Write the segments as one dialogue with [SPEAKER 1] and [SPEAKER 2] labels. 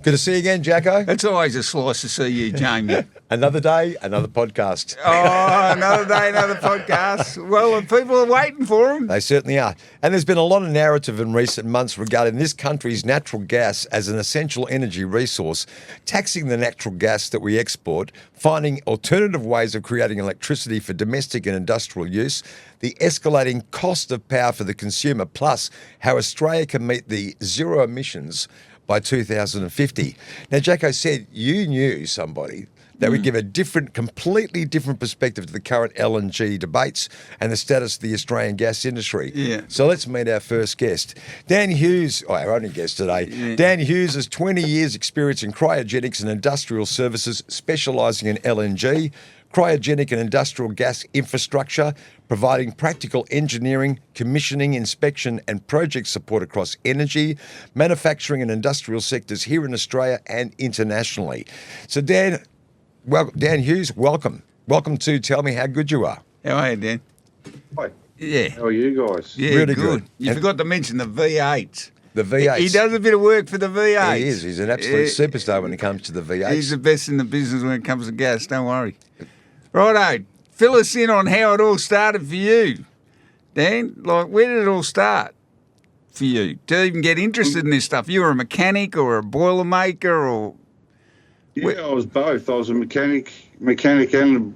[SPEAKER 1] Good to see you again, Jacko.
[SPEAKER 2] It's always a slice to see you, Jamie.
[SPEAKER 1] Another day, another podcast.
[SPEAKER 2] Oh, another day, another podcast. Well, people are waiting for them.
[SPEAKER 1] They certainly are. And there's been a lot of narrative in recent months regarding this country's natural gas as an essential energy resource, taxing the natural gas that we export, finding alternative ways of creating electricity for domestic and industrial use, the escalating cost of power for the consumer, plus how Australia can meet the zero emissions by 2050. Now, Jacko said you knew somebody that would give a completely different perspective to the current LNG debates and the status of the Australian gas industry.
[SPEAKER 2] Yeah.
[SPEAKER 1] So let's meet our first guest. Dan Hughes, our only guest today.
[SPEAKER 2] Yeah.
[SPEAKER 1] Dan Hughes has 20 years experience in cryogenics and industrial services, specialising in LNG, cryogenic and industrial gas infrastructure, providing practical engineering, commissioning, inspection and project support across energy, manufacturing and industrial sectors here in Australia and internationally. So Dan Hughes, welcome. Welcome to Tell Me How Good You Are.
[SPEAKER 2] How are you, Dan?
[SPEAKER 3] Hi.
[SPEAKER 2] Yeah.
[SPEAKER 3] How are you guys?
[SPEAKER 2] Yeah,
[SPEAKER 1] Really good.
[SPEAKER 2] You forgot to mention the V8s.
[SPEAKER 1] The V8s.
[SPEAKER 2] He does a bit of work for the V8s.
[SPEAKER 1] He is. He's an absolute superstar when it comes to the V8s.
[SPEAKER 2] He's the best in the business when it comes to gas, don't worry. Righto, fill us in on how it all started for you, Dan. Like, where did it all start for you to even get interested in this stuff? You were a mechanic or a boilermaker or...
[SPEAKER 3] Yeah, I was both. I was a mechanic and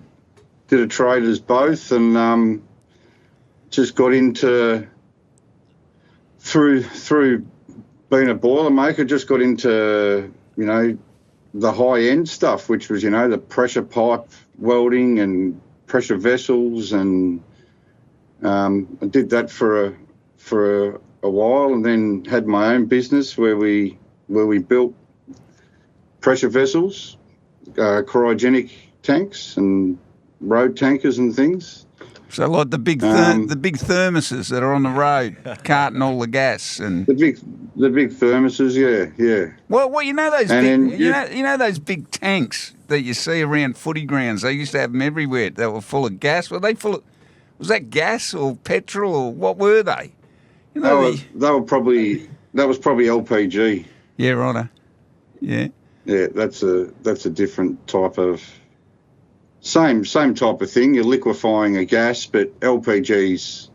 [SPEAKER 3] did a trade as both, and just got into, through being a boilermaker, just got into, the high-end stuff, which was, the pressure pipe welding and pressure vessels, and I did that for a while, and then had my own business where we built pressure vessels, cryogenic tanks and road tankers and things.
[SPEAKER 2] So like the big thermoses that are on the road, carting all the gas and
[SPEAKER 3] the big thermoses, yeah.
[SPEAKER 2] Well, those
[SPEAKER 3] and
[SPEAKER 2] big, you know those big tanks that you see around footy grounds. They used to have them everywhere. They were full of gas. Were they full of? Was that gas or petrol or what were they?
[SPEAKER 3] That was probably LPG.
[SPEAKER 2] Yeah, righto. Yeah.
[SPEAKER 3] Yeah, that's a different type of same type of thing. You're liquefying a gas, but LPG's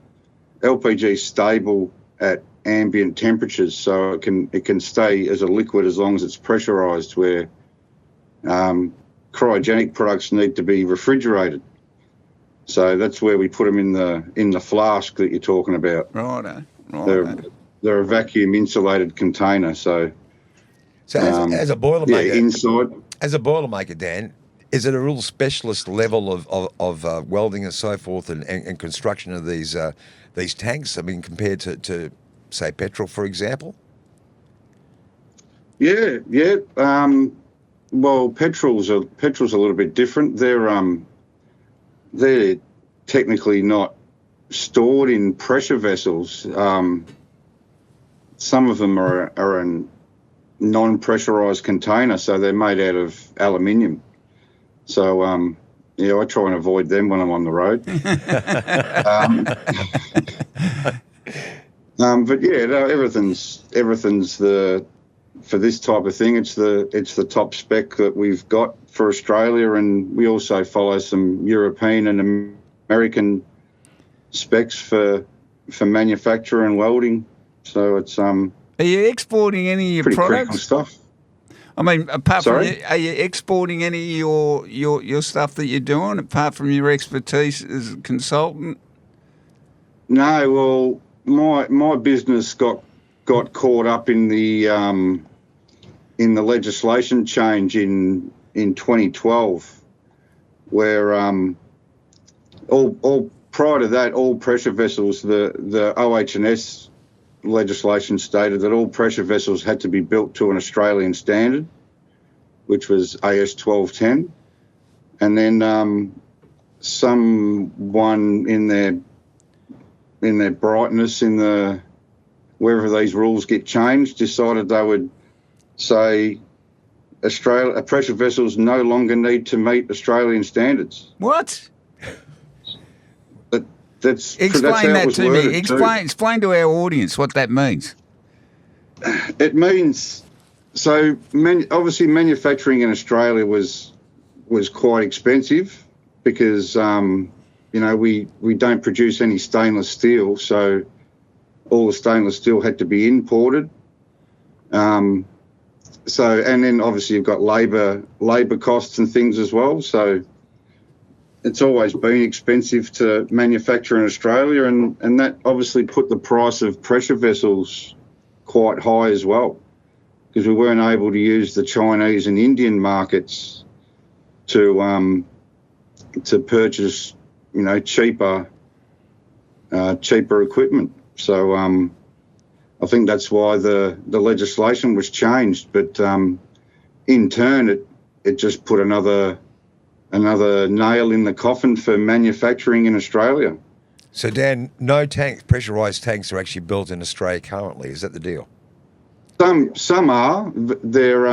[SPEAKER 3] stable at ambient temperatures, so it can stay as a liquid as long as it's pressurized. Where cryogenic products need to be refrigerated, so that's where we put them in the flask that you're talking about.
[SPEAKER 2] Righto.
[SPEAKER 3] They're a vacuum insulated container, so.
[SPEAKER 1] So as a boilermaker,
[SPEAKER 3] inside.
[SPEAKER 1] As a boilermaker, Dan, is it a real specialist level of welding and so forth and construction of these tanks? I mean, compared to say petrol, for example.
[SPEAKER 3] Yeah. Well, petrol's a little bit different. They're technically not stored in pressure vessels. Some of them are in non-pressurized container, so they're made out of aluminium. So, I try and avoid them when I'm on the road. But yeah, no, everything's for this type of thing. It's the top spec that we've got for Australia, and we also follow some European and American specs for manufacture and welding. So it's
[SPEAKER 2] Are you exporting any of your products?
[SPEAKER 3] Critical stuff.
[SPEAKER 2] I mean,
[SPEAKER 3] Sorry?
[SPEAKER 2] are you exporting any of your stuff that you're doing apart from your expertise as a consultant?
[SPEAKER 3] No, well, my business got caught up in the legislation change in 2012, where all prior to that, all pressure vessels, the OH&S legislation stated that all pressure vessels had to be built to an Australian standard, which was AS 1210, and then someone in their brightness wherever these rules get changed decided they would say pressure vessels no longer need to meet Australian standards.
[SPEAKER 2] What?
[SPEAKER 3] Explain
[SPEAKER 2] that to me. Explain to our audience what that means.
[SPEAKER 3] It means obviously manufacturing in Australia was quite expensive because we don't produce any stainless steel, so all the stainless steel had to be imported. And then obviously you've got labour costs and things as well. So it's always been expensive to manufacture in Australia, and that obviously put the price of pressure vessels quite high as well, because we weren't able to use the Chinese and Indian markets to purchase, cheaper equipment. So I think that's why the legislation was changed. But in turn, it just put another nail in the coffin for manufacturing in Australia.
[SPEAKER 1] So, Dan, no pressurised tanks are actually built in Australia currently. Is that the deal?
[SPEAKER 3] Some are. They're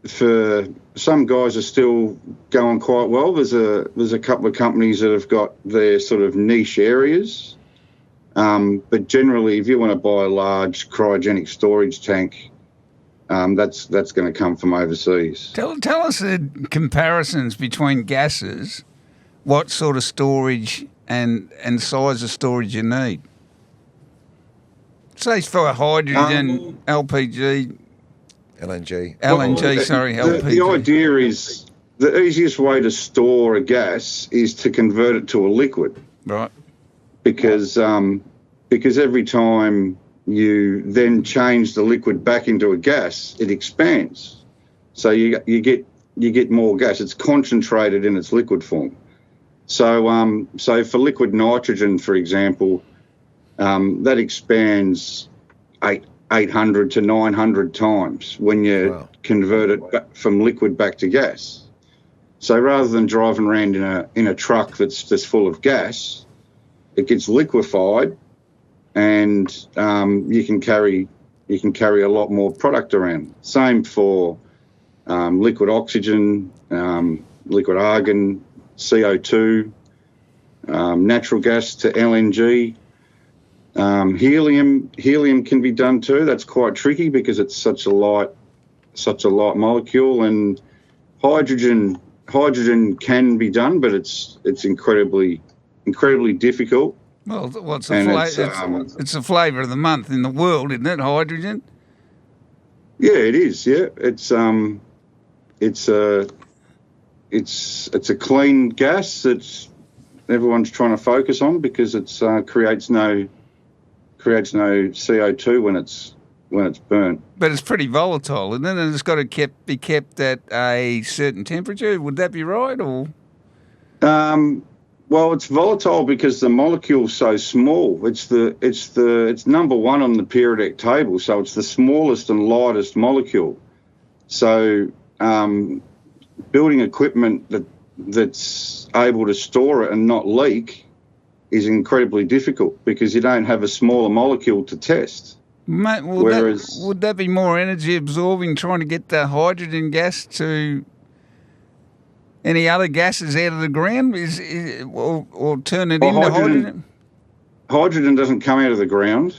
[SPEAKER 3] for some guys are still going quite well. There's a couple of companies that have got their sort of niche areas. But generally, if you want to buy a large cryogenic storage tank, that's going to come from overseas.
[SPEAKER 2] Tell us the comparisons between gases, what sort of storage and size of storage you need. Say for hydrogen, LPG.
[SPEAKER 1] LNG.
[SPEAKER 2] LPG.
[SPEAKER 3] The idea is the easiest way to store a gas is to convert it to a liquid.
[SPEAKER 2] Right.
[SPEAKER 3] Because every time you then change the liquid back into a gas, it expands. So you get more gas. It's concentrated in its liquid form. So for liquid nitrogen, for example, that expands 800 to 900 times when you convert it from liquid back to gas. So rather than driving around in a truck that's just full of gas, it gets liquefied, and you can carry a lot more product around. Same for liquid oxygen, liquid argon, CO2, natural gas to LNG. Helium can be done too. That's quite tricky because it's such a light molecule. And hydrogen can be done, but it's incredibly difficult.
[SPEAKER 2] Well, it's the flavour of the month in the world, isn't it? Hydrogen.
[SPEAKER 3] Yeah, it is. Yeah, it's a clean gas that everyone's trying to focus on because it creates no CO2 when it's burnt.
[SPEAKER 2] But it's pretty volatile, isn't it? And it's got to be kept at a certain temperature. Would that be right, or?
[SPEAKER 3] Well, it's volatile because the molecule's so small. It's number one on the periodic table, so it's the smallest and lightest molecule. So building equipment that's able to store it and not leak is incredibly difficult because you don't have a smaller molecule to test.
[SPEAKER 2] Mate, would that be more energy absorbing trying to get the hydrogen gas to any other gases out of the ground or turn it into hydrogen?
[SPEAKER 3] Hydrogen doesn't come out of the ground.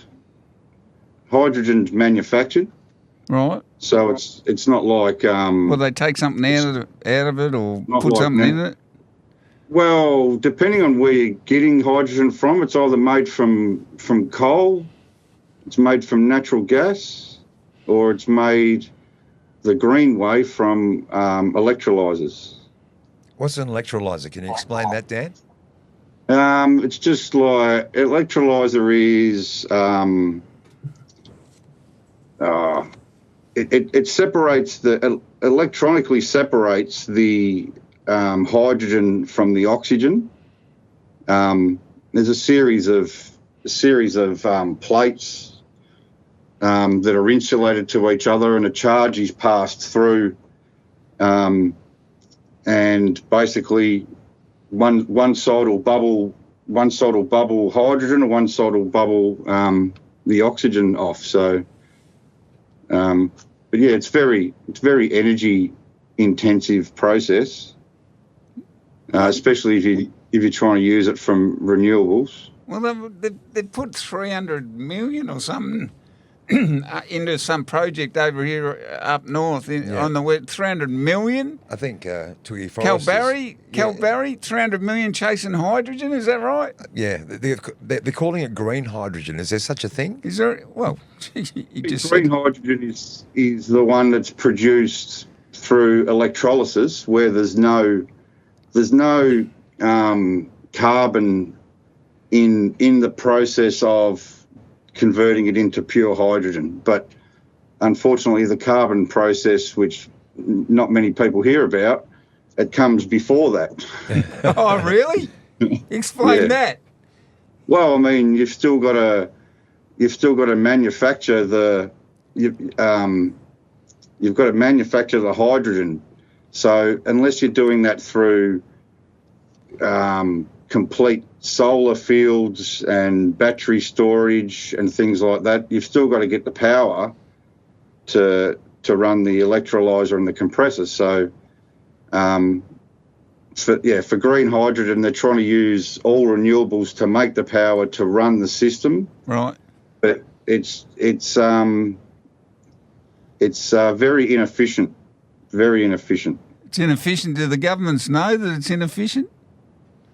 [SPEAKER 3] Hydrogen's manufactured.
[SPEAKER 2] Right.
[SPEAKER 3] So it's not like
[SPEAKER 2] well, they take something out of it or put something in it?
[SPEAKER 3] Well, depending on where you're getting hydrogen from, it's either made from coal, it's made from natural gas, or it's made the green way from electrolyzers.
[SPEAKER 1] What's an electrolyzer? Can you explain that, Dan?
[SPEAKER 3] It's just like electrolyzer is it separates electronically separates the hydrogen from the oxygen. There's a series of plates that are insulated to each other, and a charge is passed through. And basically, one side will bubble hydrogen, and one side will bubble the oxygen off. So, but yeah, it's very energy intensive process, especially if you're trying to use it from renewables.
[SPEAKER 2] Well, they put 300 million or something into some project over here up north on the west, 300 million.
[SPEAKER 1] I think Twiggy Forest.
[SPEAKER 2] Calbarry, 300 million chasing hydrogen. Is that right?
[SPEAKER 1] Yeah, they're calling it green hydrogen. Is there such a thing?
[SPEAKER 2] Is there? Well, you just
[SPEAKER 3] green hydrogen is the one that's produced through electrolysis, where there's no carbon in the process of converting it into pure hydrogen. But unfortunately, the carbon process, which not many people hear about, it comes before that.
[SPEAKER 2] Oh, really? Explain that.
[SPEAKER 3] Well, I mean, you've still got to manufacture you've got to manufacture the hydrogen. So unless you're doing that through complete solar fields and battery storage and things like that, you've still got to get the power to run the electrolyzer and the compressor. So for green hydrogen, they're trying to use all renewables to make the power to run the system.
[SPEAKER 2] Right.
[SPEAKER 3] But it's very inefficient. Very inefficient.
[SPEAKER 2] It's inefficient. Do the governments know that it's inefficient?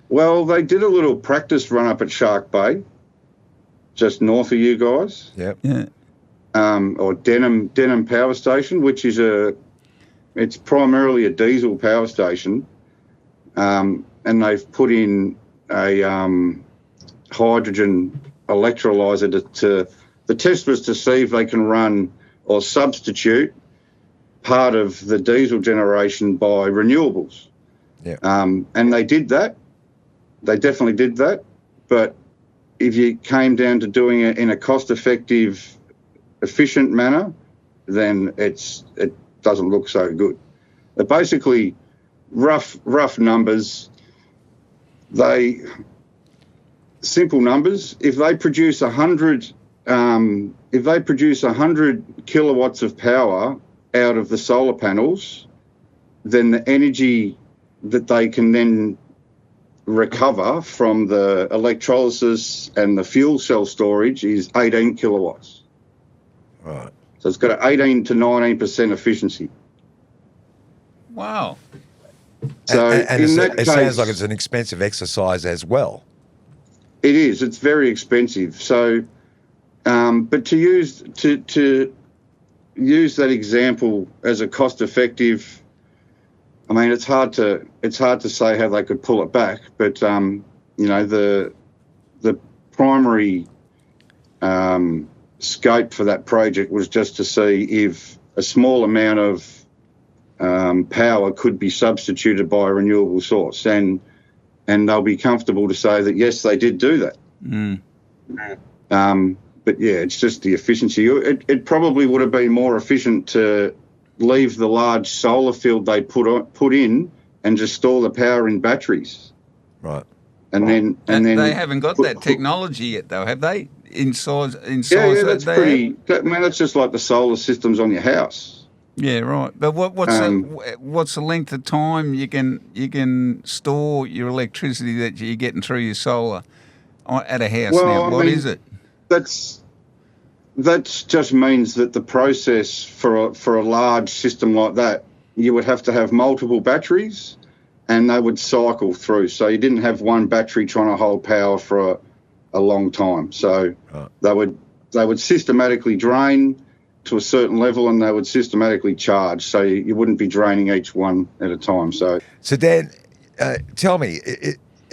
[SPEAKER 3] Well, they did a little practice run up at Shark Bay, just north of you guys.
[SPEAKER 1] Yep.
[SPEAKER 2] Yeah.
[SPEAKER 3] Or Denham Power Station, which is it's primarily a diesel power station, and they've put in a hydrogen electrolyzer the test was to see if they can run or substitute part of the diesel generation by renewables.
[SPEAKER 1] Yeah.
[SPEAKER 3] And they did that. They definitely did that. But if you came down to doing it in a cost-effective, efficient manner, then it doesn't look so good. But basically, rough numbers. Simple numbers. If they produce 100 kilowatts of power out of the solar panels, then the energy that they can then recover from the electrolysis and the fuel cell storage is 18 kilowatts.
[SPEAKER 1] Right.
[SPEAKER 3] So it's got an 18 to 19% efficiency.
[SPEAKER 2] Wow.
[SPEAKER 3] So
[SPEAKER 1] and
[SPEAKER 3] in that
[SPEAKER 1] it
[SPEAKER 3] case,
[SPEAKER 1] sounds like it's an expensive exercise as well.
[SPEAKER 3] It is. It's very expensive. So, but to use that example as a cost-effective, I mean, it's hard to say how they could pull it back. But the primary scope for that project was just to see if a small amount of power could be substituted by a renewable source, and they'll be comfortable to say that yes, they did do that. But yeah, it's just the efficiency. It probably would have been more efficient to leave the large solar field they put in and just store the power in batteries.
[SPEAKER 1] Right.
[SPEAKER 3] And then
[SPEAKER 2] they haven't got that technology yet, though, have they? Inside
[SPEAKER 3] yeah, that's pretty. That's just like the solar systems on your house.
[SPEAKER 2] Yeah, right. But what's the length of time you can store your electricity that you're getting through your solar at a house now? What is it?
[SPEAKER 3] That just means that the process for a large system like that, you would have to have multiple batteries, and they would cycle through. So you didn't have one battery trying to hold power for a long time. So they would systematically drain to a certain level, and they would systematically charge. So you wouldn't be draining each one at a time. So
[SPEAKER 1] Dan, tell me,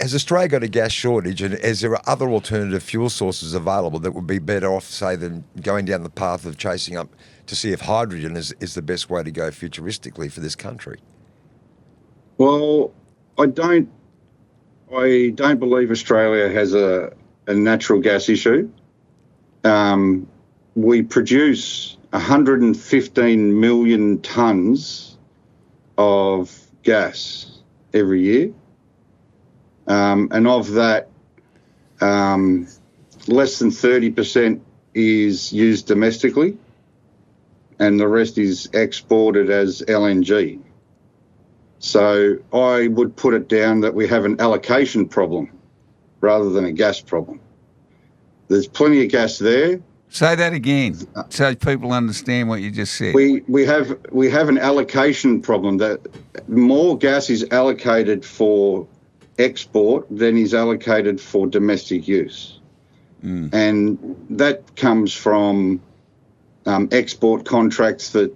[SPEAKER 1] has Australia got a gas shortage, and is there other alternative fuel sources available that would be better off, say, than going down the path of chasing up to see if hydrogen is the best way to go futuristically for this country?
[SPEAKER 3] Well, I don't believe Australia has a natural gas issue. We produce 115 million tonnes of gas every year. And of that, less than 30% is used domestically, and the rest is exported as LNG. So I would put it down that we have an allocation problem rather than a gas problem. There's plenty of gas there.
[SPEAKER 2] Say that again, so people understand what you just said.
[SPEAKER 3] We have an allocation problem that more gas is allocated for export than is allocated for domestic use, and that comes from export contracts that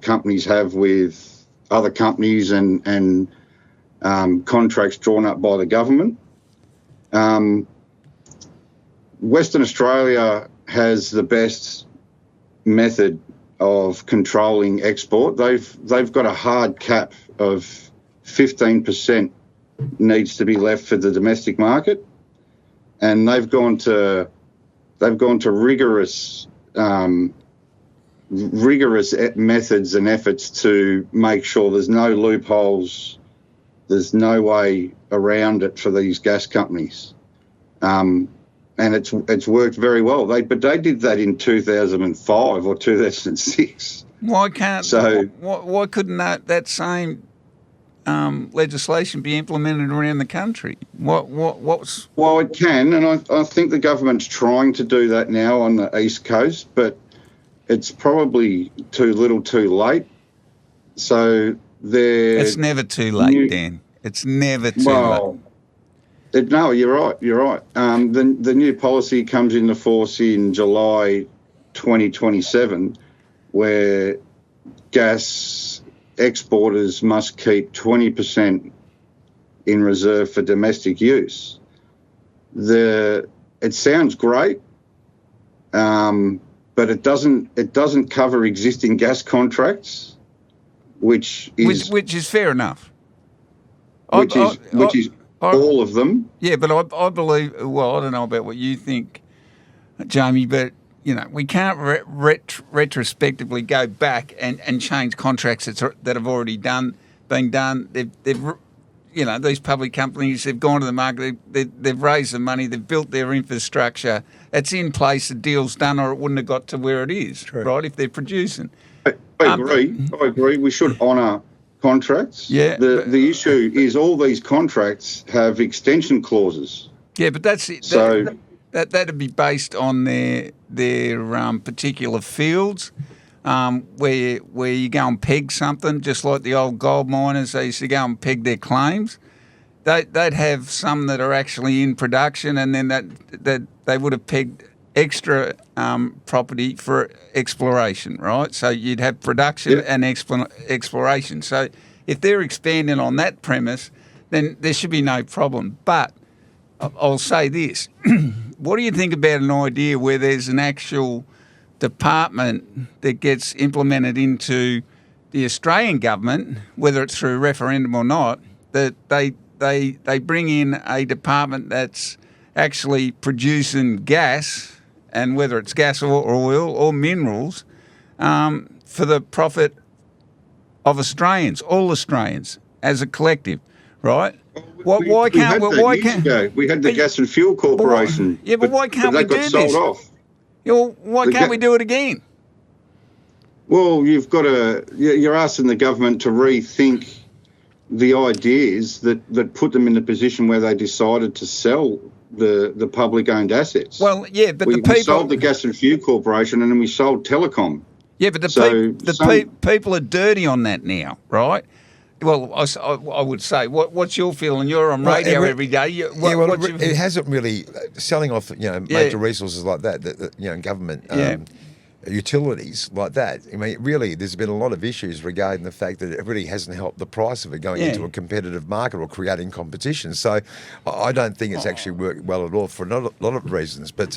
[SPEAKER 3] companies have with other companies and contracts drawn up by the government. Western Australia has the best method of controlling export. They've got a hard cap of 15% needs to be left for the domestic market, and they've gone to rigorous methods and efforts to make sure there's no loopholes, there's no way around it for these gas companies. And it's worked very well. But they did that in 2005 or 2006.
[SPEAKER 2] Why couldn't that same legislation be implemented around the country? What's?
[SPEAKER 3] Well, it can, and I think the government's trying to do that now on the East Coast, but it's probably too little, too late. So
[SPEAKER 2] it's never too late, Dan. It's never too late.
[SPEAKER 3] No, you're right. The new policy comes into force in July 2027, where gas exporters must keep 20% in reserve for domestic use. It sounds great, but it doesn't cover existing gas contracts, which is
[SPEAKER 2] fair enough.
[SPEAKER 3] Which is all of them.
[SPEAKER 2] Yeah, but I believe. Well, I don't know about what you think, Jamie, but we can't retrospectively go back and change contracts that have already been done. They've these public companies, they've gone to the market, they've raised the money, they've built their infrastructure. It's in place, the deal's done, or it wouldn't have got to where it is. True. Right? If they're producing.
[SPEAKER 3] I agree. We should honour contracts.
[SPEAKER 2] Yeah.
[SPEAKER 3] The issue is all these contracts have extension clauses.
[SPEAKER 2] Yeah, but that's it. So that'd be based on their particular fields, where you go and peg something, just like the old gold miners. They used to go and peg their claims. They'd have some that are actually in production, and then that they would have pegged extra property for exploration, right? So you'd have production and exploration. So if they're expanding on that premise, then there should be no problem. But I'll say this. What do you think about an idea where there's an actual department that gets implemented into the Australian government, whether it's through referendum or not, that they bring in a department that's actually producing gas, and whether it's gas or oil or minerals, for the profit of Australians, all Australians, as a collective, right?
[SPEAKER 3] Why can't we had the Gas and Fuel Corporation?
[SPEAKER 2] But why can't we do this?
[SPEAKER 3] Sold off.
[SPEAKER 2] Why can't we do it again?
[SPEAKER 3] Well, you're asking the government to rethink the ideas that put them in the position where they decided to sell the public-owned assets.
[SPEAKER 2] Well, yeah, but
[SPEAKER 3] we sold the Gas and Fuel Corporation, and then we sold Telecom.
[SPEAKER 2] Yeah, but people are dirty on that now, right? Well, I would say, what's your feeling? You're on radio every day.
[SPEAKER 1] It hasn't really selling off, major resources like that. Government utilities like that. I mean, really, there's been a lot of issues regarding the fact that it really hasn't helped the price of it going into a competitive market or creating competition. So, I don't think it's actually worked well at all for a lot of reasons. But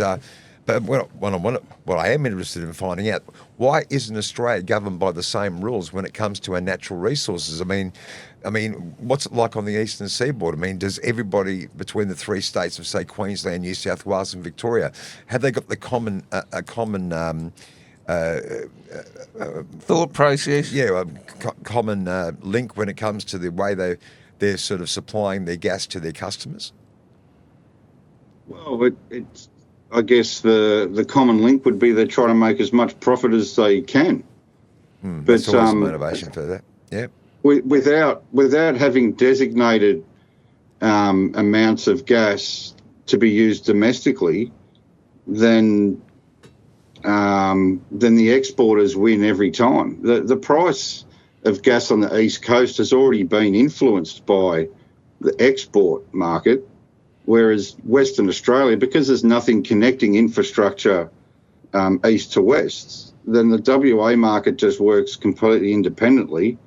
[SPEAKER 1] what I am interested in finding out, why isn't Australia governed by the same rules when it comes to our natural resources? I mean, what's it like on the eastern seaboard? I mean, does everybody between the three states of, say, Queensland, New South Wales and Victoria, have they got the common
[SPEAKER 2] thought process?
[SPEAKER 1] Yeah, common link when it comes to the way they're sort of supplying their gas to their customers?
[SPEAKER 3] Well, it's I guess the common link would be they're trying to make as much profit as they can.
[SPEAKER 1] But that's always motivation for that. Yeah.
[SPEAKER 3] Without having designated amounts of gas to be used domestically, then then the exporters win every time. The price of gas on the East Coast has already been influenced by the export market, whereas Western Australia, because there's nothing connecting infrastructure east to west, then the WA market just works completely independently.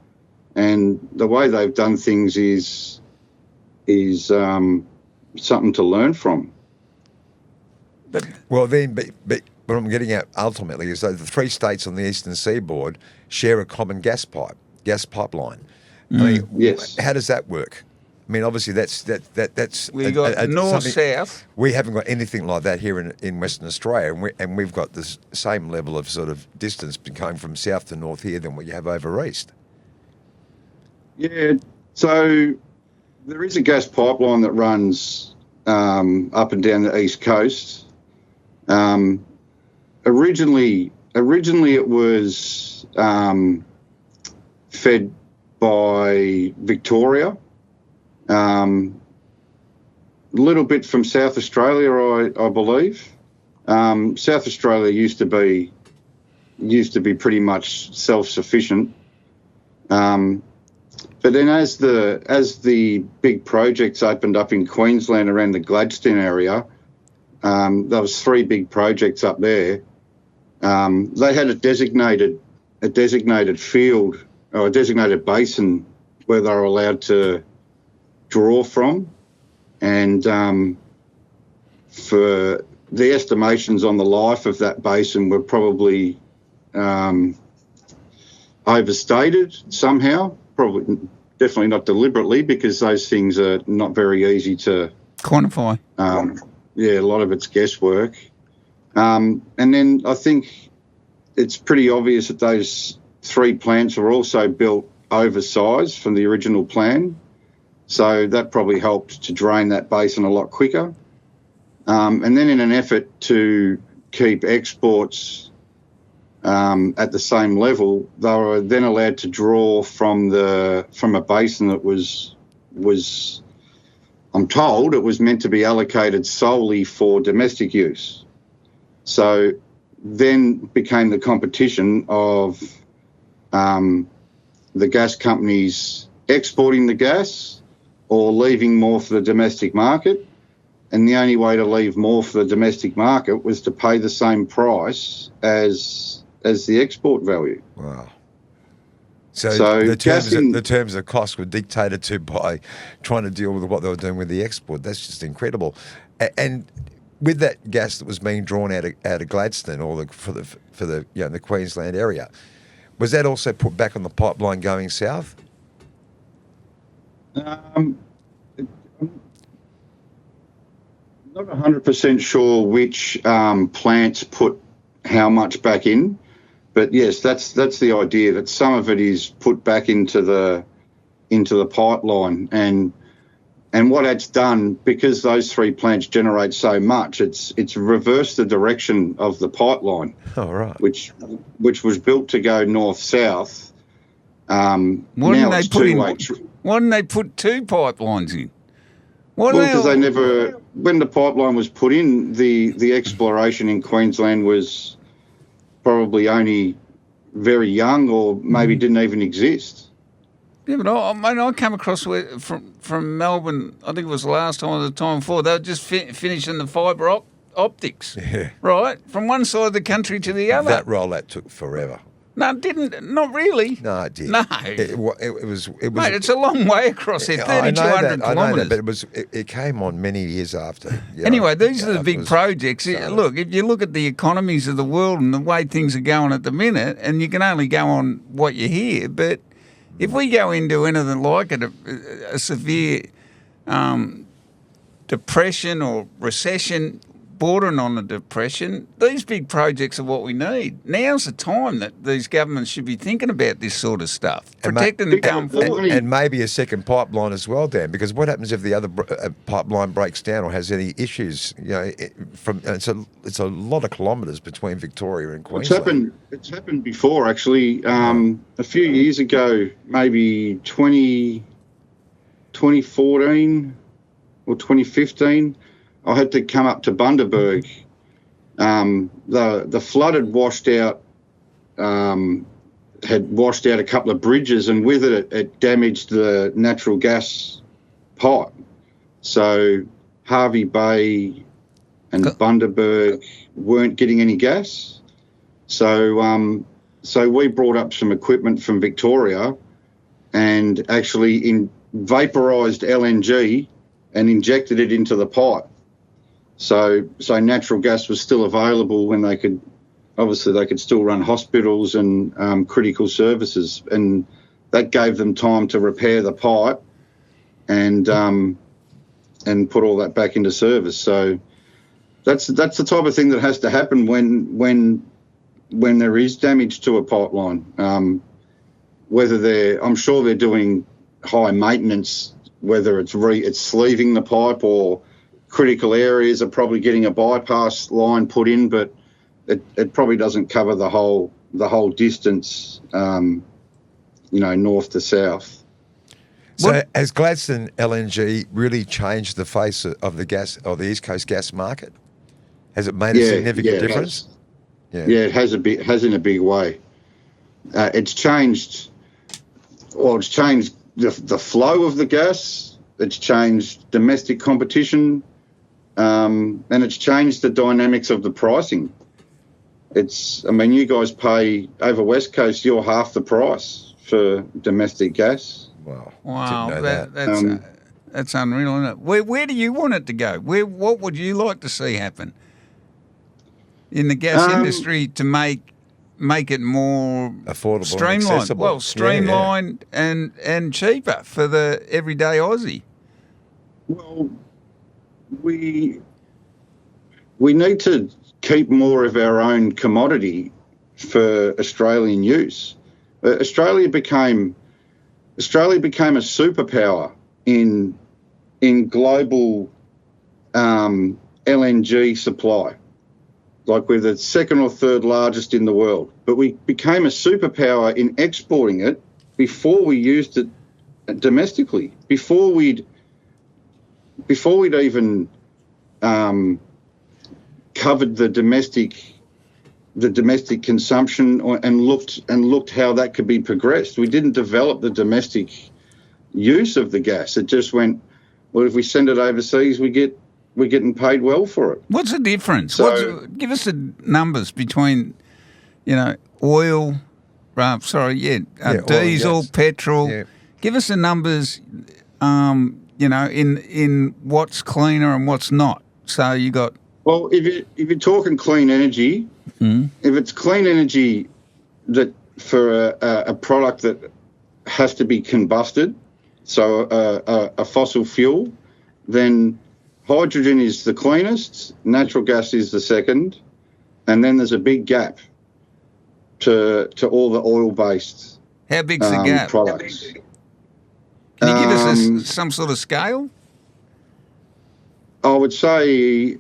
[SPEAKER 3] And the way they've done things is something to learn from.
[SPEAKER 1] Well, then, but what I'm getting at ultimately is that the three states on the eastern seaboard share a common gas pipeline. I mean,
[SPEAKER 3] Yes.
[SPEAKER 1] how does that work? I mean, obviously that's
[SPEAKER 2] We got north-south.
[SPEAKER 1] We haven't got anything like that here in Western Australia, and we've got the same level of sort of distance going from south to north here than what you have over east.
[SPEAKER 3] Yeah, so there is a gas pipeline that runs up and down the east coast. Originally it was fed by Victoria, a little bit from South Australia, I believe. South Australia used to be pretty much self-sufficient. But then as the big projects opened up in Queensland around the Gladstone area, there was 3 big projects up there. They had a designated field or a designated basin where they were allowed to draw from, and for the estimations on the life of that basin were probably overstated somehow. Probably, definitely not deliberately, because those things are not very easy to
[SPEAKER 2] quantify.
[SPEAKER 3] A lot of it's guesswork. And then I think it's pretty obvious that those 3 plants were also built oversized from the original plan. So that probably helped to drain that basin a lot quicker. And then in an effort to keep exports at the same level, they were then allowed to draw from a basin that was I'm told it was meant to be allocated solely for domestic use. So then became the competition of the gas companies exporting the gas or leaving more for the domestic market. And the only way to leave more for the domestic market was to pay the same price as the export value.
[SPEAKER 1] Wow. So the terms of cost were dictated to by trying to deal with what they were doing with the export. That's just incredible. And with that gas that was being drawn out of Gladstone or for the Queensland area, was that also put back on the pipeline going south?
[SPEAKER 3] I'm not 100% sure which plants put how much back in. But yes, that's the idea, that some of it is put back into the pipeline, and what it's done, because those 3 plants generate so much, it's reversed the direction of the pipeline.
[SPEAKER 1] Oh, right.
[SPEAKER 3] Which was built to go north south.
[SPEAKER 2] Why didn't they put 2 pipelines in?
[SPEAKER 3] Because they never, when the pipeline was put in, the exploration in Queensland was probably only very young, or maybe didn't even exist.
[SPEAKER 2] Yeah, but I came across from Melbourne, I think it was the last time or the time before, they were just finishing the fibre optics, right, from one side of the country to the other.
[SPEAKER 1] That rollout took forever.
[SPEAKER 2] No, it didn't. Not really.
[SPEAKER 1] No, it did.
[SPEAKER 2] No.
[SPEAKER 1] It was.
[SPEAKER 2] Mate, it's a long way across there, 3,200 kilometres.
[SPEAKER 1] I know that, but it came on many years after.
[SPEAKER 2] Anyway, these are the big projects. Look, if you look at the economies of the world and the way things are going at the minute, and you can only go on what you hear, but if we go into anything like a severe depression or recession, bordering on a depression, these big projects are what we need. Now's the time that these governments should be thinking about this sort of stuff, protecting the going forward.
[SPEAKER 1] And maybe a second pipeline as well, Dan, because what happens if the other pipeline breaks down or has any issues? It's a lot of kilometres between Victoria and Queensland.
[SPEAKER 3] It's happened before, actually. A few years ago, maybe 2014 or 2015, I had to come up to Bundaberg The flood had washed out a couple of bridges, and with it damaged the natural gas pipe. So Harvey Bay and Bundaberg weren't getting any gas. So we brought up some equipment from Victoria and actually vaporised LNG and injected it into the pipe. So natural gas was still available when they could still run hospitals and critical services, and that gave them time to repair the pipe and put all that back into service. So that's the type of thing that has to happen when there is damage to a pipeline. I'm sure they're doing high maintenance, whether it's sleeving the pipe or critical areas are probably getting a bypass line put in, but it probably doesn't cover the whole distance, north to south.
[SPEAKER 1] So has Gladstone LNG really changed the face of the gas or the East Coast gas market? Has it made a significant difference?
[SPEAKER 3] It has in a big way. It's changed. Well, it's changed the flow of the gas. It's changed domestic competition, and it's changed the dynamics of the pricing. You guys pay over West Coast. You're half the price for domestic gas.
[SPEAKER 2] Wow, that's unreal, isn't it? Where do you want it to go? What would you like to see happen in the gas industry to make it more
[SPEAKER 1] affordable,
[SPEAKER 2] streamlined?
[SPEAKER 1] and accessible?
[SPEAKER 2] Well, streamlined and cheaper for the everyday Aussie.
[SPEAKER 3] Well, we need to keep more of our own commodity for Australian use. Australia became a superpower in global LNG supply. Like we're the second or third largest in the world, but we became a superpower in exporting it before we used it domestically. Before we'd even covered the domestic consumption and looked how that could be progressed. We didn't develop the domestic use of the gas. It just went, well, if we send it overseas, we're getting paid well for it.
[SPEAKER 2] What's the difference?
[SPEAKER 3] So,
[SPEAKER 2] give us the numbers between, oil, diesel, petrol.
[SPEAKER 1] Yeah.
[SPEAKER 2] Give us the numbers, in what's cleaner and what's not. So you got.
[SPEAKER 3] Well, if you're talking clean energy, if it's clean energy that for a product that has to be combusted, so a fossil fuel, then hydrogen is the cleanest, natural gas is the second, and then there's a big gap to all the oil-based
[SPEAKER 2] How big's the gap?
[SPEAKER 3] products.
[SPEAKER 2] Can you give us some sort of scale?
[SPEAKER 3] I would say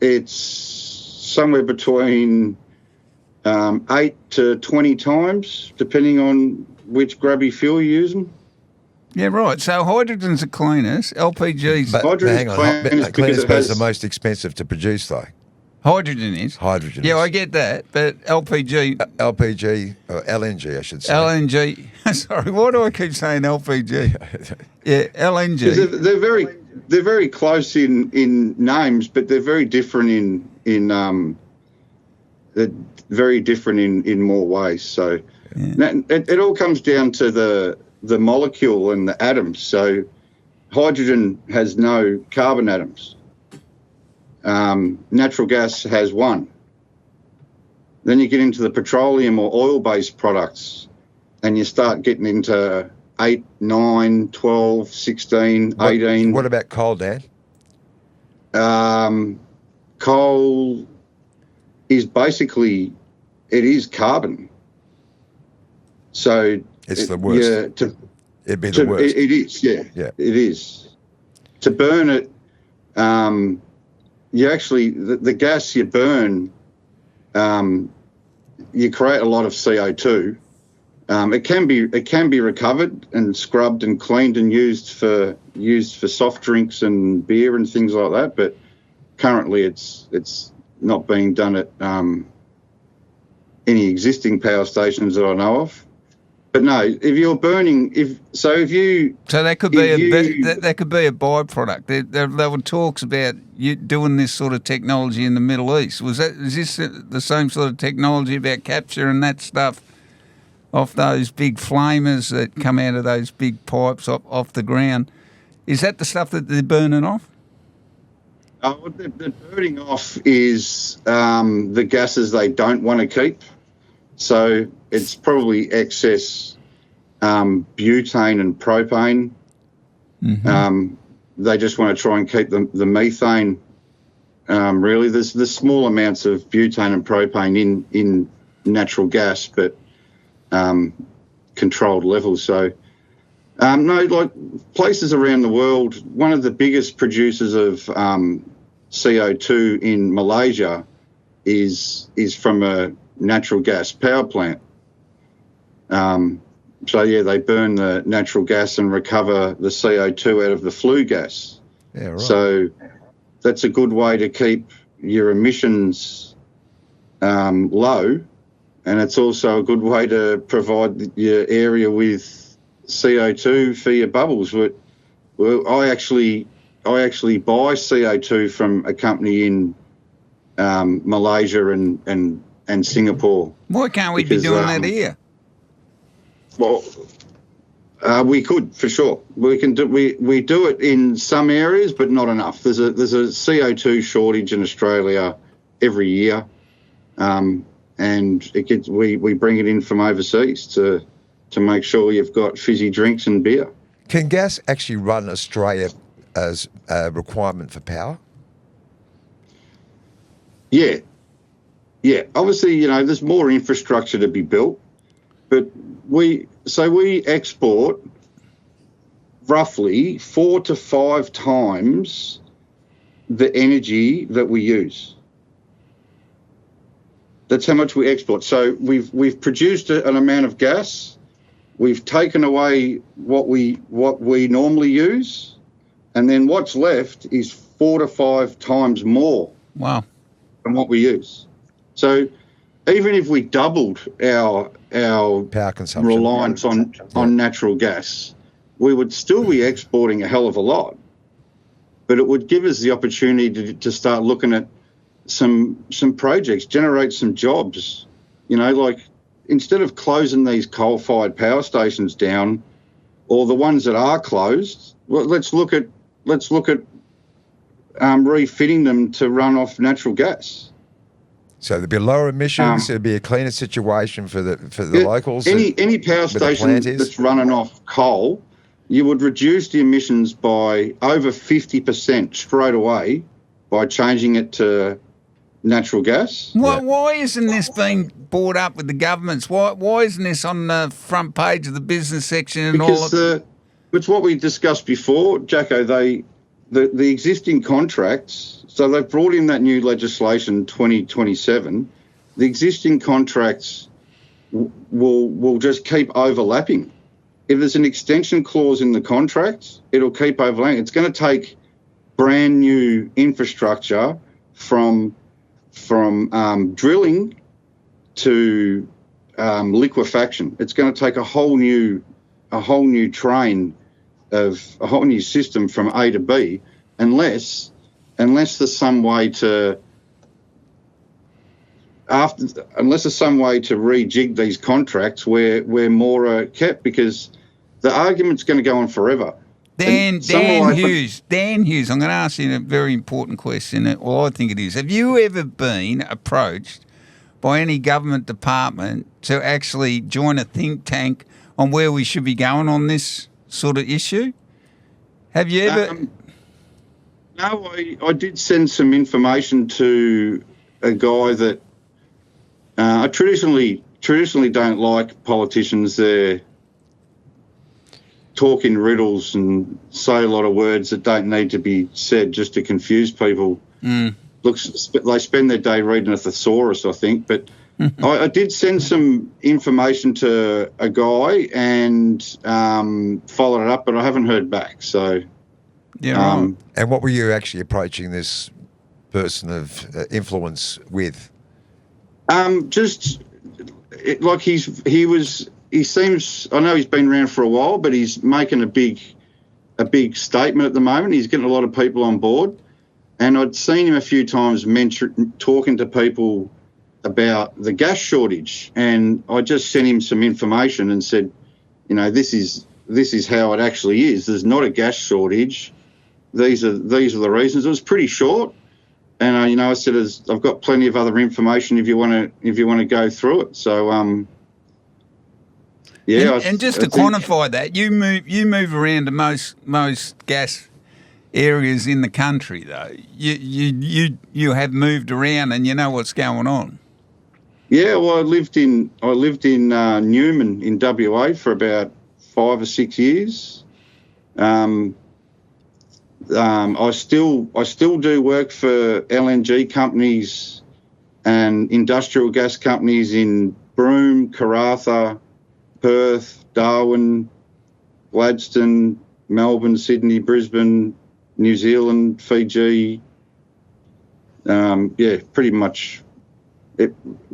[SPEAKER 3] it's somewhere between 8 to 20 times, depending on which grubby fuel you're using.
[SPEAKER 2] Yeah, right. So hydrogen's the cleanest. LPG's...
[SPEAKER 1] But hang on, cleanest is the most expensive to produce, though.
[SPEAKER 2] Hydrogen is?
[SPEAKER 1] Hydrogen
[SPEAKER 2] Yeah,
[SPEAKER 1] is.
[SPEAKER 2] I get that, but LPG...
[SPEAKER 1] LPG, or LNG, I should say.
[SPEAKER 2] LNG... Sorry, why do I keep saying LPG? Yeah, LNG.
[SPEAKER 3] They're very close in names, but they're very different in more ways. So it all comes down to the molecule and the atoms. So hydrogen has no carbon atoms. Natural gas has one. Then you get into the petroleum or oil-based products, and you start getting into 8, 9, 12, 16, 18.
[SPEAKER 1] What about coal, Dan?
[SPEAKER 3] Coal is basically, it is carbon. So
[SPEAKER 1] It's the worst.
[SPEAKER 3] Yeah,
[SPEAKER 1] It'd be the worst.
[SPEAKER 3] It is, yeah. It is. To burn it, you actually, the gas you burn, you create a lot of CO2. It can be recovered and scrubbed and cleaned and used for soft drinks and beer and things like that. But currently, it's not being done at any existing power stations that I know of. But no, if you're burning,
[SPEAKER 2] so that could be a byproduct. There were talks about you doing this sort of technology in the Middle East. Is this the same sort of technology about capturing that stuff off those big flamers that come out of those big pipes off the ground? Is that the stuff that they're burning off?
[SPEAKER 3] What they're burning off is the gases they don't want to keep. So it's probably excess butane and propane. Mm-hmm. They just want to try and keep the methane. Really, there's small amounts of butane and propane in natural gas, but controlled levels. So no, like places around the world, one of the biggest producers of CO2 in Malaysia is from a natural gas power plant. So yeah, they burn the natural gas and recover the CO2 out of the flue gas.
[SPEAKER 1] Yeah, right.
[SPEAKER 3] So that's a good way to keep your emissions low, and it's also a good way to provide your area with CO2 for your bubbles. Well, I actually buy CO2 from a company in Malaysia and Singapore.
[SPEAKER 2] Why can't we be doing that here?
[SPEAKER 3] Well, we could for sure. We can do we do it in some areas, but not enough. There's a CO2 shortage in Australia every year, and we bring it in from overseas to make sure you've got fizzy drinks and beer.
[SPEAKER 1] Can gas actually run Australia as a requirement for power?
[SPEAKER 3] Yeah. Obviously, there's more infrastructure to be built, but we export roughly 4 to 5 times the energy that we use. That's how much we export. So we've produced an amount of gas, we've taken away what we normally use, and then what's left is 4 to 5 times more.
[SPEAKER 2] Wow.
[SPEAKER 3] Than what we use. So even if we doubled our
[SPEAKER 1] power consumption
[SPEAKER 3] reliance on natural gas, we would still be exporting a hell of a lot. But it would give us the opportunity to start looking at some projects, generate some jobs. Like instead of closing these coal-fired power stations down, or the ones that are closed, well, let's look at refitting them to run off natural gas.
[SPEAKER 1] So there'd be lower emissions. It'd be a cleaner situation for the locals.
[SPEAKER 3] Any power station that's running off coal, you would reduce the emissions by over 50% straight away by changing it to natural gas.
[SPEAKER 2] Why isn't this being brought up with the governments? Why isn't this on the front page of the business section and
[SPEAKER 3] because
[SPEAKER 2] all of it?
[SPEAKER 3] It's what we discussed before, Jacko. The existing contracts, so they've brought in that new legislation 2027. The existing contracts will just keep overlapping. If there's an extension clause in the contract, it'll keep overlapping. It's going to take brand new infrastructure from drilling to liquefaction. It's going to take a whole new train of a whole new system from A to B, unless there's some way to rejig these contracts where more are kept, because the argument's going to go on forever.
[SPEAKER 2] Dan Hughes, I'm going to ask you a very important question. Well, I think it is. Have you ever been approached by any government department to actually join a think tank on where we should be going on this sort of issue? Have you ever?
[SPEAKER 3] No, I did send some information to a guy that I traditionally don't like politicians. They're talk in riddles and say a lot of words that don't need to be said just to confuse people. Look, they spend their day reading a thesaurus, I think. But I did send some information to a guy and followed it up, but I haven't heard back. So,
[SPEAKER 2] yeah.
[SPEAKER 1] And what were you actually approaching this person of influence with?
[SPEAKER 3] Like he seems. I know he's been around for a while, but he's making a big statement at the moment. He's getting a lot of people on board, and I'd seen him a few times talking to people about the gas shortage, and I just sent him some information and said, this is how it actually is. There's not a gas shortage. These are the reasons. It was pretty short, and I said, I've got plenty of other information if you want to go through it. So yeah.
[SPEAKER 2] And just to quantify that, you move around to most gas areas in the country, though. You have moved around and you know what's going on.
[SPEAKER 3] Yeah, well, I lived in Newman in WA for about 5 or 6 years. I still do work for LNG companies and industrial gas companies in Broome, Karratha, Perth, Darwin, Gladstone, Melbourne, Sydney, Brisbane, New Zealand, Fiji. Pretty much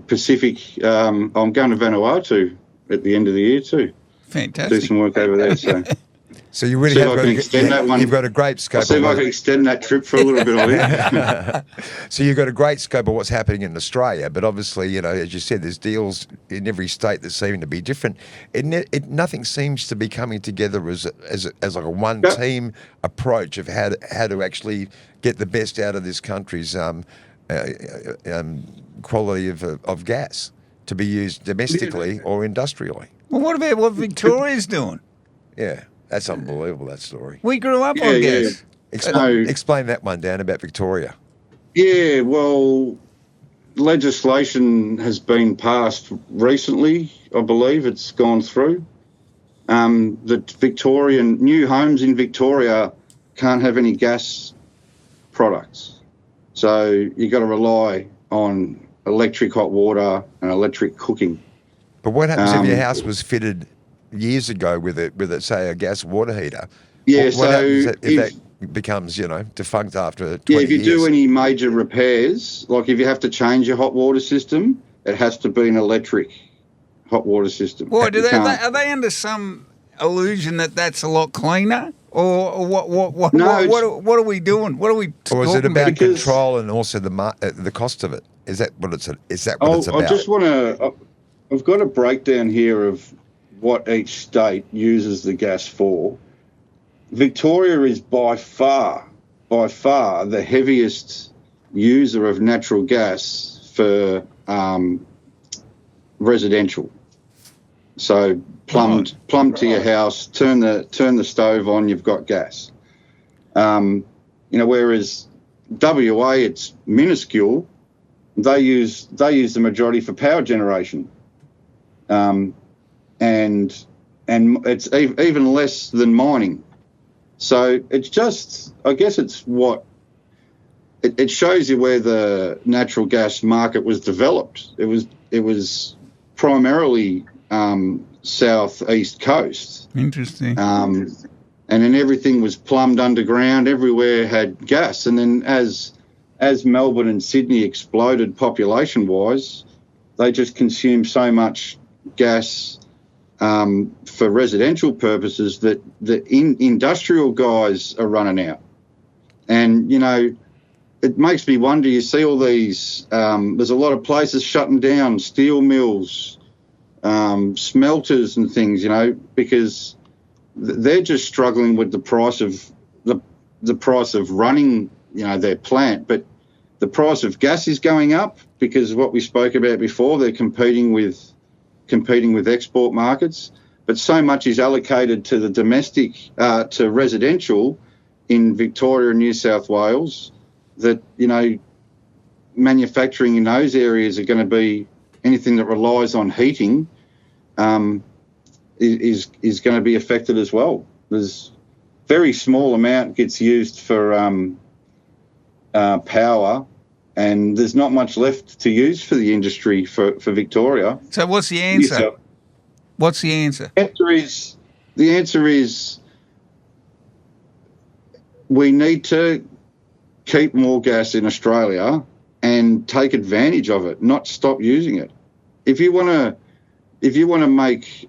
[SPEAKER 3] Pacific. I'm going to Vanuatu at the end of the year too.
[SPEAKER 2] Fantastic.
[SPEAKER 3] Do some work over there.
[SPEAKER 1] So you really have you've got a great scope.
[SPEAKER 3] I'll see if I can extend that trip for a little bit, I think.
[SPEAKER 1] So you've got a great scope of what's happening in Australia, but obviously, as you said, there's deals in every state that seem to be different. Nothing seems to be coming together as like a one team approach of how to actually get the best out of this country's quality of gas to be used domestically or industrially.
[SPEAKER 2] Well, what about what Victoria's doing?
[SPEAKER 1] Yeah. That's unbelievable, that story.
[SPEAKER 2] We grew up on gas.
[SPEAKER 1] Explain that one, Dan, about Victoria.
[SPEAKER 3] Yeah, well, legislation has been passed recently, I believe. It's gone through. The new homes in Victoria can't have any gas products. So you've got to rely on electric hot water and electric cooking.
[SPEAKER 1] But what happens if your house was fitted years ago with say a gas water heater?
[SPEAKER 3] Yeah,
[SPEAKER 1] what happens if that becomes defunct after 20 years?
[SPEAKER 3] If you do any major repairs, like if you have to change your hot water system, it has to be an electric hot water system.
[SPEAKER 2] Boy, are they under some illusion that that's a lot cleaner, or what?
[SPEAKER 3] No,
[SPEAKER 2] what are we doing? What are we?
[SPEAKER 1] Or is it about control and also the cost of it? Is that what it's about?
[SPEAKER 3] I've got a breakdown here of what each state uses the gas for. Victoria is by far the heaviest user of natural gas for residential. So plumb to your house, turn the stove on, you've got gas. Whereas WA, it's minuscule. They use the majority for power generation. And it's even less than mining. So it's just, I guess it's it shows you where the natural gas market was developed. It was primarily southeast coast.
[SPEAKER 2] Interesting.
[SPEAKER 3] And then everything was plumbed underground. Everywhere had gas. And then as Melbourne and Sydney exploded population-wise, they just consumed so much gas for residential purposes that the industrial guys are running out. And, it makes me wonder, you see all these, there's a lot of places shutting down, steel mills, smelters and things, because they're just struggling with the price of running, their plant. But the price of gas is going up because of what we spoke about before. They're competing with export markets, but so much is allocated to the domestic, to residential in Victoria and New South Wales that, manufacturing in those areas are going to be anything that relies on heating is going to be affected as well. There's very small amount gets used for power, and there's not much left to use for the industry for Victoria.
[SPEAKER 2] So what's the answer? What's the answer?
[SPEAKER 3] The answer is we need to keep more gas in Australia and take advantage of it, not stop using it. If you want to make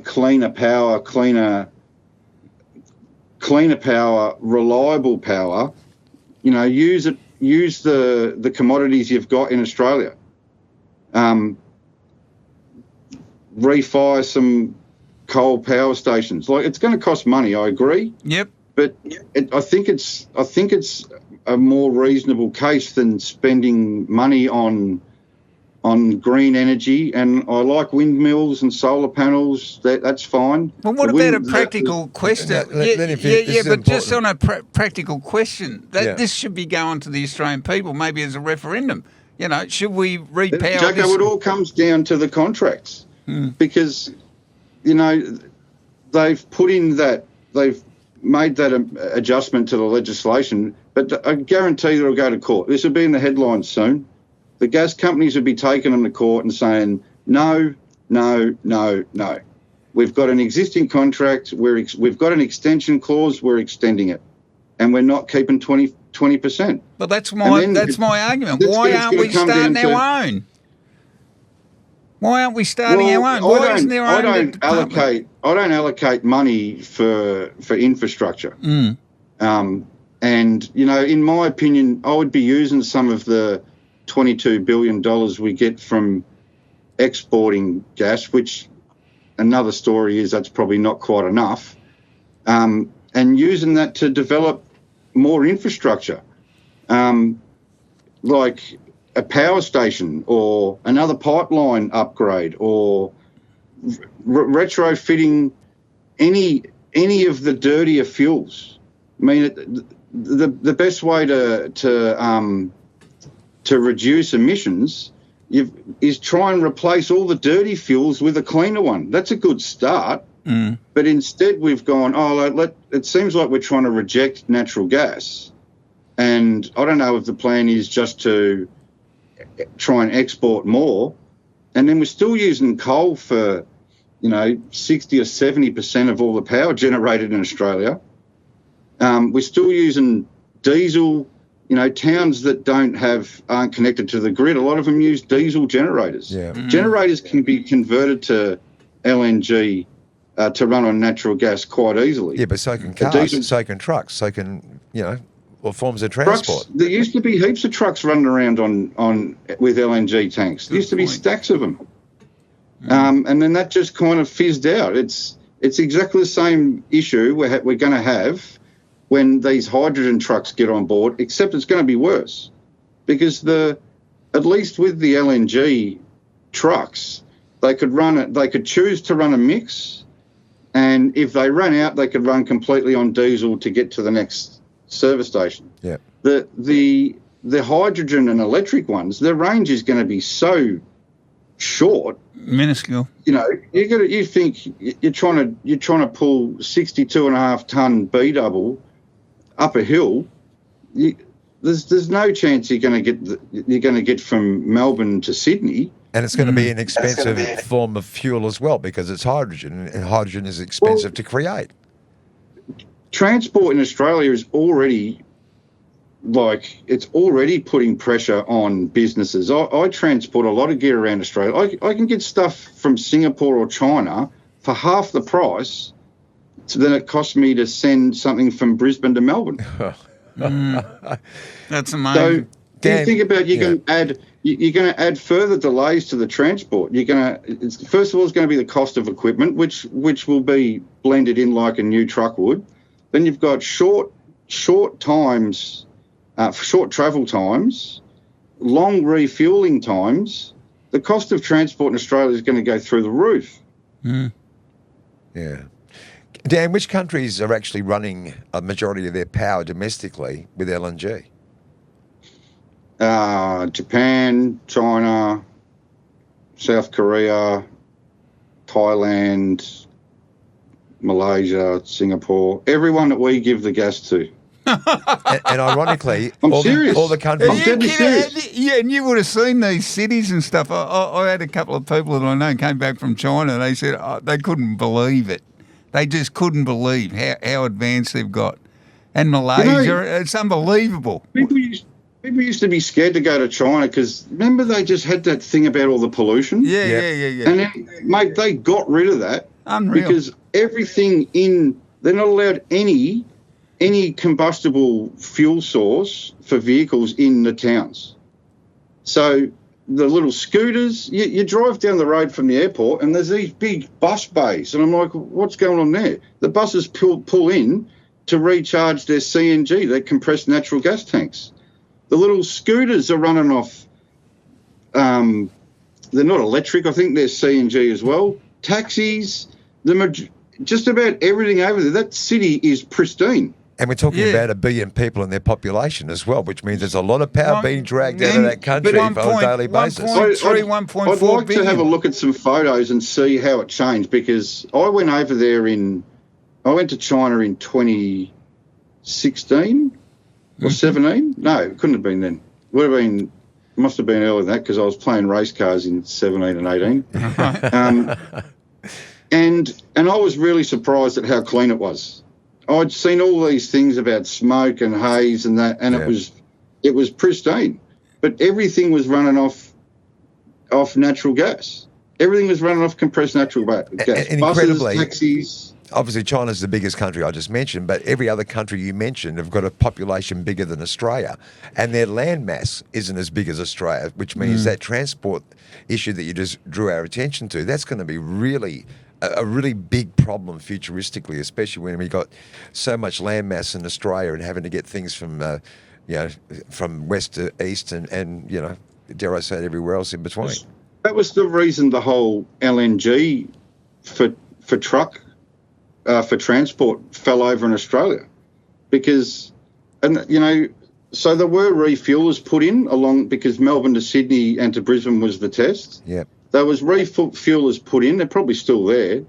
[SPEAKER 3] cleaner power, reliable power, use it. Use the commodities you've got in Australia. Refire some coal power stations. Like, it's going to cost money, I agree.
[SPEAKER 2] Yep.
[SPEAKER 3] But I think it's a more reasonable case than spending money on green energy. And I like windmills and solar panels. That's fine.
[SPEAKER 2] Well, what about a practical question? But just on a practical question, this should be going to the Australian people, maybe as a referendum. Should we repower
[SPEAKER 3] Jacko,
[SPEAKER 2] this?
[SPEAKER 3] it all comes down to the contracts because, they've put in that, they've made that adjustment to the legislation, but I guarantee it'll go to court. This will be in the headlines soon. The gas companies would be taking them to court and saying, no, no, no, no. We've got an existing contract. We've got an extension clause. We're extending it. And we're not keeping 20%.
[SPEAKER 2] But that's my argument. Why aren't we starting our own? Why aren't we starting our own? Why isn't there our own department?
[SPEAKER 3] I don't allocate money for infrastructure. And, in my opinion, I would be using some of the $22 billion we get from exporting gas, which another story is that's probably not quite enough, and using that to develop more infrastructure, like a power station or another pipeline upgrade or retrofitting any of the dirtier fuels. I mean, the best way to reduce emissions is try and replace all the dirty fuels with a cleaner one. That's a good start. But instead we've gone, it seems like we're trying to reject natural gas. And I don't know if the plan is just to try and export more. And then we're still using coal for, 60 or 70% of all the power generated in Australia. We're still using diesel. Towns that aren't connected to the grid, a lot of them use diesel generators. Yeah. Generators can be converted to LNG to run on natural gas quite easily.
[SPEAKER 1] Yeah, but so can cars, so can trucks, so can, all forms of transport.
[SPEAKER 3] There used to be heaps of trucks running around on with LNG tanks. There used to be stacks of them. And then that just kind of fizzed out. It's exactly the same issue we're going to have when these hydrogen trucks get on board, except it's going to be worse because at least with the LNG trucks, they could choose to run a mix, and if they ran out, they could run completely on diesel to get to the next service station.
[SPEAKER 1] Yeah.
[SPEAKER 3] The hydrogen and electric ones, their range is going to be so short,
[SPEAKER 2] minuscule.
[SPEAKER 3] You think you're trying to pull 62.5 ton B double up a hill. There's no chance you're going to get from Melbourne to Sydney.
[SPEAKER 1] And it's going to be an expensive form of fuel as well because it's hydrogen, and hydrogen is expensive to create.
[SPEAKER 3] Transport in Australia is already putting pressure on businesses. I transport a lot of gear around Australia. I can get stuff from Singapore or China for half the price than it cost me to send something from Brisbane to Melbourne.
[SPEAKER 2] That's amazing.
[SPEAKER 3] So you think about you're going to add further delays to the transport. First of all, it's going to be the cost of equipment, which will be blended in like a new truck would. Then you've got short travel times, long refueling times. The cost of transport in Australia is going to go through the roof.
[SPEAKER 1] Yeah. Dan, which countries are actually running a majority of their power domestically with LNG?
[SPEAKER 3] Japan, China, South Korea, Thailand, Malaysia, Singapore, everyone that we give the gas to.
[SPEAKER 1] and ironically,
[SPEAKER 3] I'm serious.
[SPEAKER 1] All the countries.
[SPEAKER 3] I'm deadly serious.
[SPEAKER 2] Yeah, and you would have seen these cities and stuff. I had a couple of people that I know came back from China. They said they couldn't believe it. They just couldn't believe how advanced they've got. And Malaysia, it's unbelievable.
[SPEAKER 3] People used to be scared to go to China because remember they just had that thing about all the pollution.
[SPEAKER 2] Yeah.
[SPEAKER 3] And then, mate, they got rid of that.
[SPEAKER 2] Unreal.
[SPEAKER 3] Because everything they're not allowed any combustible fuel source for vehicles in the towns. So the little scooters, you drive down the road from the airport and there's these big bus bays. And I'm like, what's going on there? The buses pull in to recharge their CNG, their compressed natural gas tanks. The little scooters are running off. They're not electric. I think they're CNG as well. Taxis, just about everything over there. That city is pristine.
[SPEAKER 1] And we're talking about 1 billion people and their population as well, which means there's a lot of power being dragged out of that country on a daily basis.
[SPEAKER 2] 1.4
[SPEAKER 3] I'd like to have a look at some photos and see how it changed because I went over there I went to China in 2016 or 17. No, it couldn't have been then. Must have been earlier than that because I was playing race cars in 17 and 18. And I was really surprised at how clean it was. I'd seen all these things about smoke and haze and that, and it was pristine. But everything was running off natural gas. Everything was running off compressed natural gas.
[SPEAKER 1] And
[SPEAKER 3] buses,
[SPEAKER 1] incredibly,
[SPEAKER 3] taxis.
[SPEAKER 1] Obviously, China's the biggest country I just mentioned, but every other country you mentioned have got a population bigger than Australia, and their land mass isn't as big as Australia, which means that transport issue that you just drew our attention to, that's going to be a really big problem futuristically, especially when we got so much land mass in Australia and having to get things from from west to east and dare I say it, everywhere else in between.
[SPEAKER 3] That was the reason the whole LNG for truck for transport fell over in Australia, because so there were refuelers put in along because Melbourne to Sydney and to Brisbane was the test.
[SPEAKER 1] Yeah.
[SPEAKER 3] There was refuelers put in. They're probably still there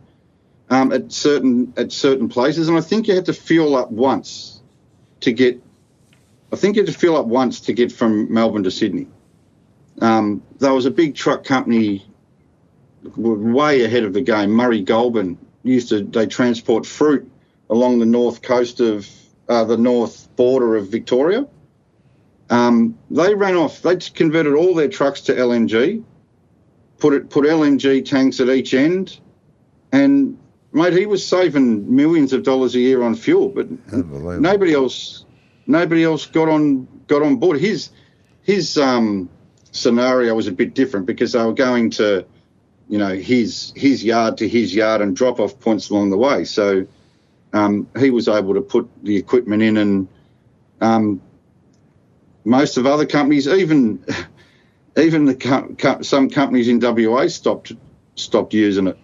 [SPEAKER 3] at certain places, and I think you had to fuel up once to get. I think you had to fuel up once to get from Melbourne to Sydney. There was a big truck company way ahead of the game. Murray Goulburn they transport fruit along the north coast of the north border of Victoria. They converted all their trucks to LNG. Put LNG tanks at each end, and mate, he was saving millions of dollars a year on fuel, but nobody else got on board. His scenario was a bit different because they were going to, his yard to his yard and drop off points along the way. So he was able to put the equipment in, and most of other companies, even some companies in WA stopped using it.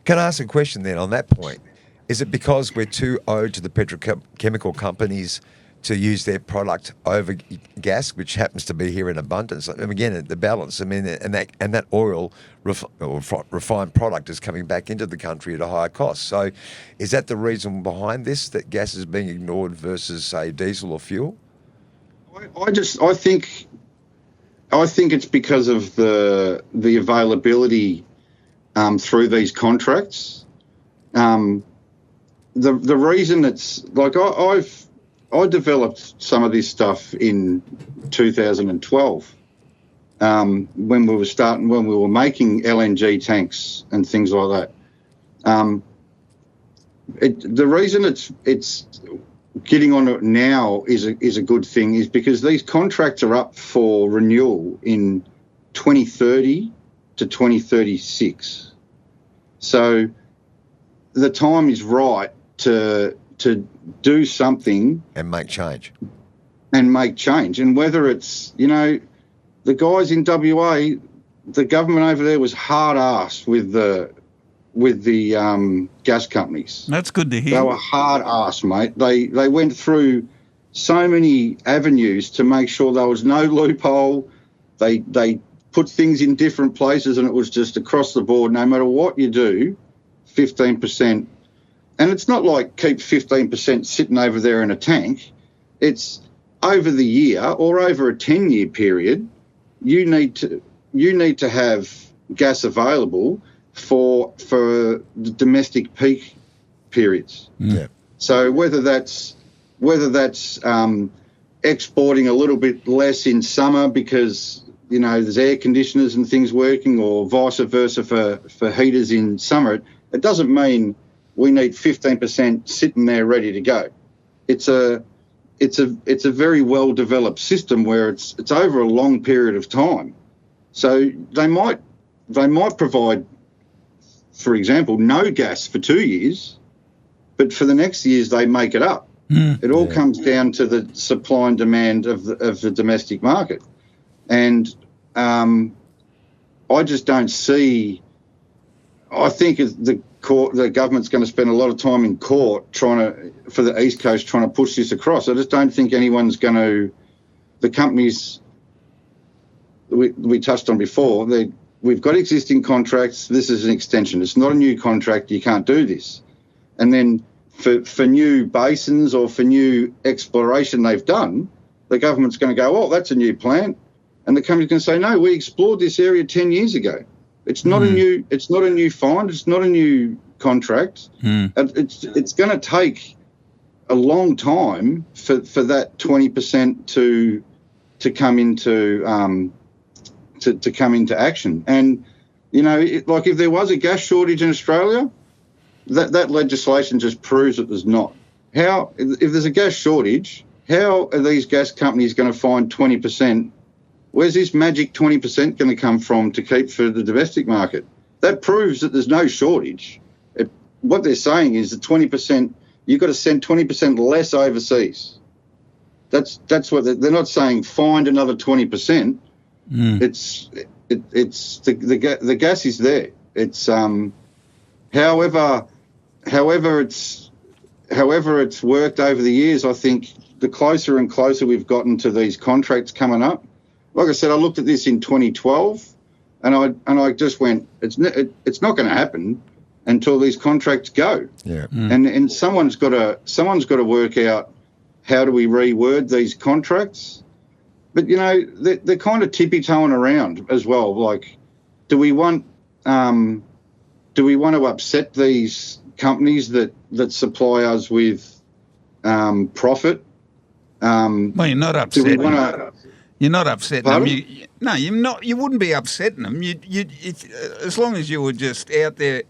[SPEAKER 1] Can I ask a question then on that point? Is it because we're too owed to the petrochemical companies to use their product over gas, which happens to be here in abundance? And again, the balance. I mean, and that oil refined product is coming back into the country at a higher cost. So, is that the reason behind this, that gas is being ignored versus, say, diesel or fuel?
[SPEAKER 3] I think it's because of the availability through these contracts. The reason it's like I developed some of this stuff in 2012 when we were making LNG tanks and things like that. The reason it's getting on it now is a good thing is because these contracts are up for renewal in 2030 to 2036. So the time is right to do something
[SPEAKER 1] and make change.
[SPEAKER 3] And whether it's, the guys in WA, the government over there was hard-assed with the gas companies.
[SPEAKER 2] That's good to hear.
[SPEAKER 3] They were hard-assed, mate. They went through so many avenues to make sure there was no loophole. They put things in different places, and it was just across the board, no matter what you do, 15%. And it's not like keep 15% sitting over there in a tank. It's over the year or over a 10-year period, you need to have gas available for the domestic peak periods.
[SPEAKER 1] Yeah.
[SPEAKER 3] So whether that's exporting a little bit less in summer because, there's air conditioners and things working, or vice versa for heaters in summer, it doesn't mean we need 15% sitting there ready to go. It's a very well developed system where it's over a long period of time. So they might provide, for example, no gas for 2 years, but for the next years they make it up. It all comes down to the supply and demand of the domestic market, and I just don't see. I think the government's going to spend a lot of time in court for the East Coast trying to push this across. I just don't think anyone's going to. The companies we touched on before, we've got existing contracts. This is an extension. It's not a new contract. You can't do this. And then for new basins or for new exploration they've done, the government's going to go, oh, that's a new plant. And the company's going to say, no, we explored this area 10 years ago. It's not a new find. It's not a new contract. It's going to take a long time for that 20% to come into to come into action. And like if there was a gas shortage in Australia, that legislation just proves that there's not. How, if there's a gas shortage, how are these gas companies going to find 20%? Where's this magic 20% going to come from to keep for the domestic market? That proves that there's no shortage. What they're saying is that 20%, you've got to send 20% less overseas. That's what they're not saying. Find another 20%. It's the gas is there. It's however it's worked over the years. I think the closer and closer we've gotten to these contracts coming up. Like I said, I looked at this in 2012, and I just went, it's not going to happen until these contracts go. Yeah. And someone's got to work out how do we reword these contracts. But they're kind of tippy-toeing around as well. Like, do we want to upset these companies that supply us with profit?
[SPEAKER 2] Well, you're not upsetting them. You're not upsetting them. You're not. You wouldn't be upsetting them. As long as you were just out there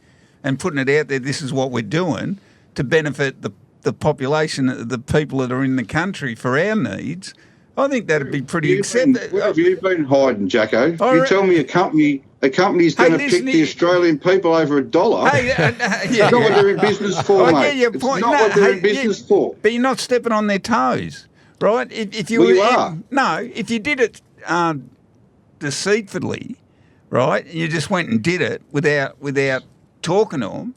[SPEAKER 2] and putting it out there, this is what we're doing to benefit the population, the people that are in the country for our needs. I think that'd be pretty acceptable.
[SPEAKER 3] Where have you been hiding, Jacko? You tell me a company's going to pick the Australian people over $1. It's not what they're in business for, mate.
[SPEAKER 2] Get your point.
[SPEAKER 3] It's not what they're in business for.
[SPEAKER 2] But you're not stepping on their toes, right? If you did it deceitfully, right, and you just went and did it without talking to them,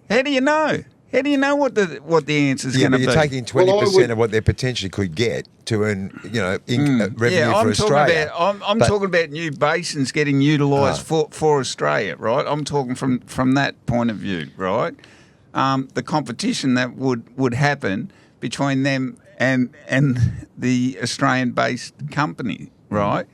[SPEAKER 2] how do you know? How do you know what the answer's going to be?
[SPEAKER 1] You're taking 20% of what they potentially could get to earn, revenue for Australia.
[SPEAKER 2] I'm talking about new basins getting utilised for Australia, right? I'm talking from that point of view, right? The competition that would happen between them and the Australian-based company, right?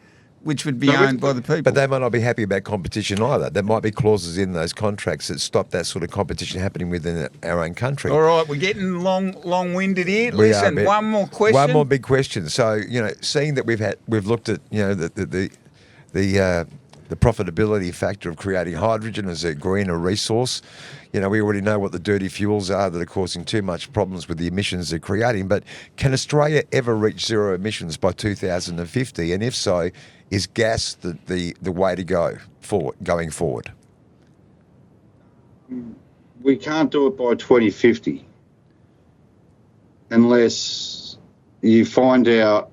[SPEAKER 2] Which would be owned by the people.
[SPEAKER 1] But they might not be happy about competition either. There might be clauses in those contracts that stop that sort of competition happening within our own country.
[SPEAKER 2] All right, we're getting long-winded here. Listen, one more question.
[SPEAKER 1] One more big question. So, seeing that we've looked at, the profitability factor of creating hydrogen as a greener resource. We already know what the dirty fuels are that are causing too much problems with the emissions they're creating. But can Australia ever reach zero emissions by 2050? And if so, is gas the way to go going forward?
[SPEAKER 3] We can't do it by 2050 unless you find out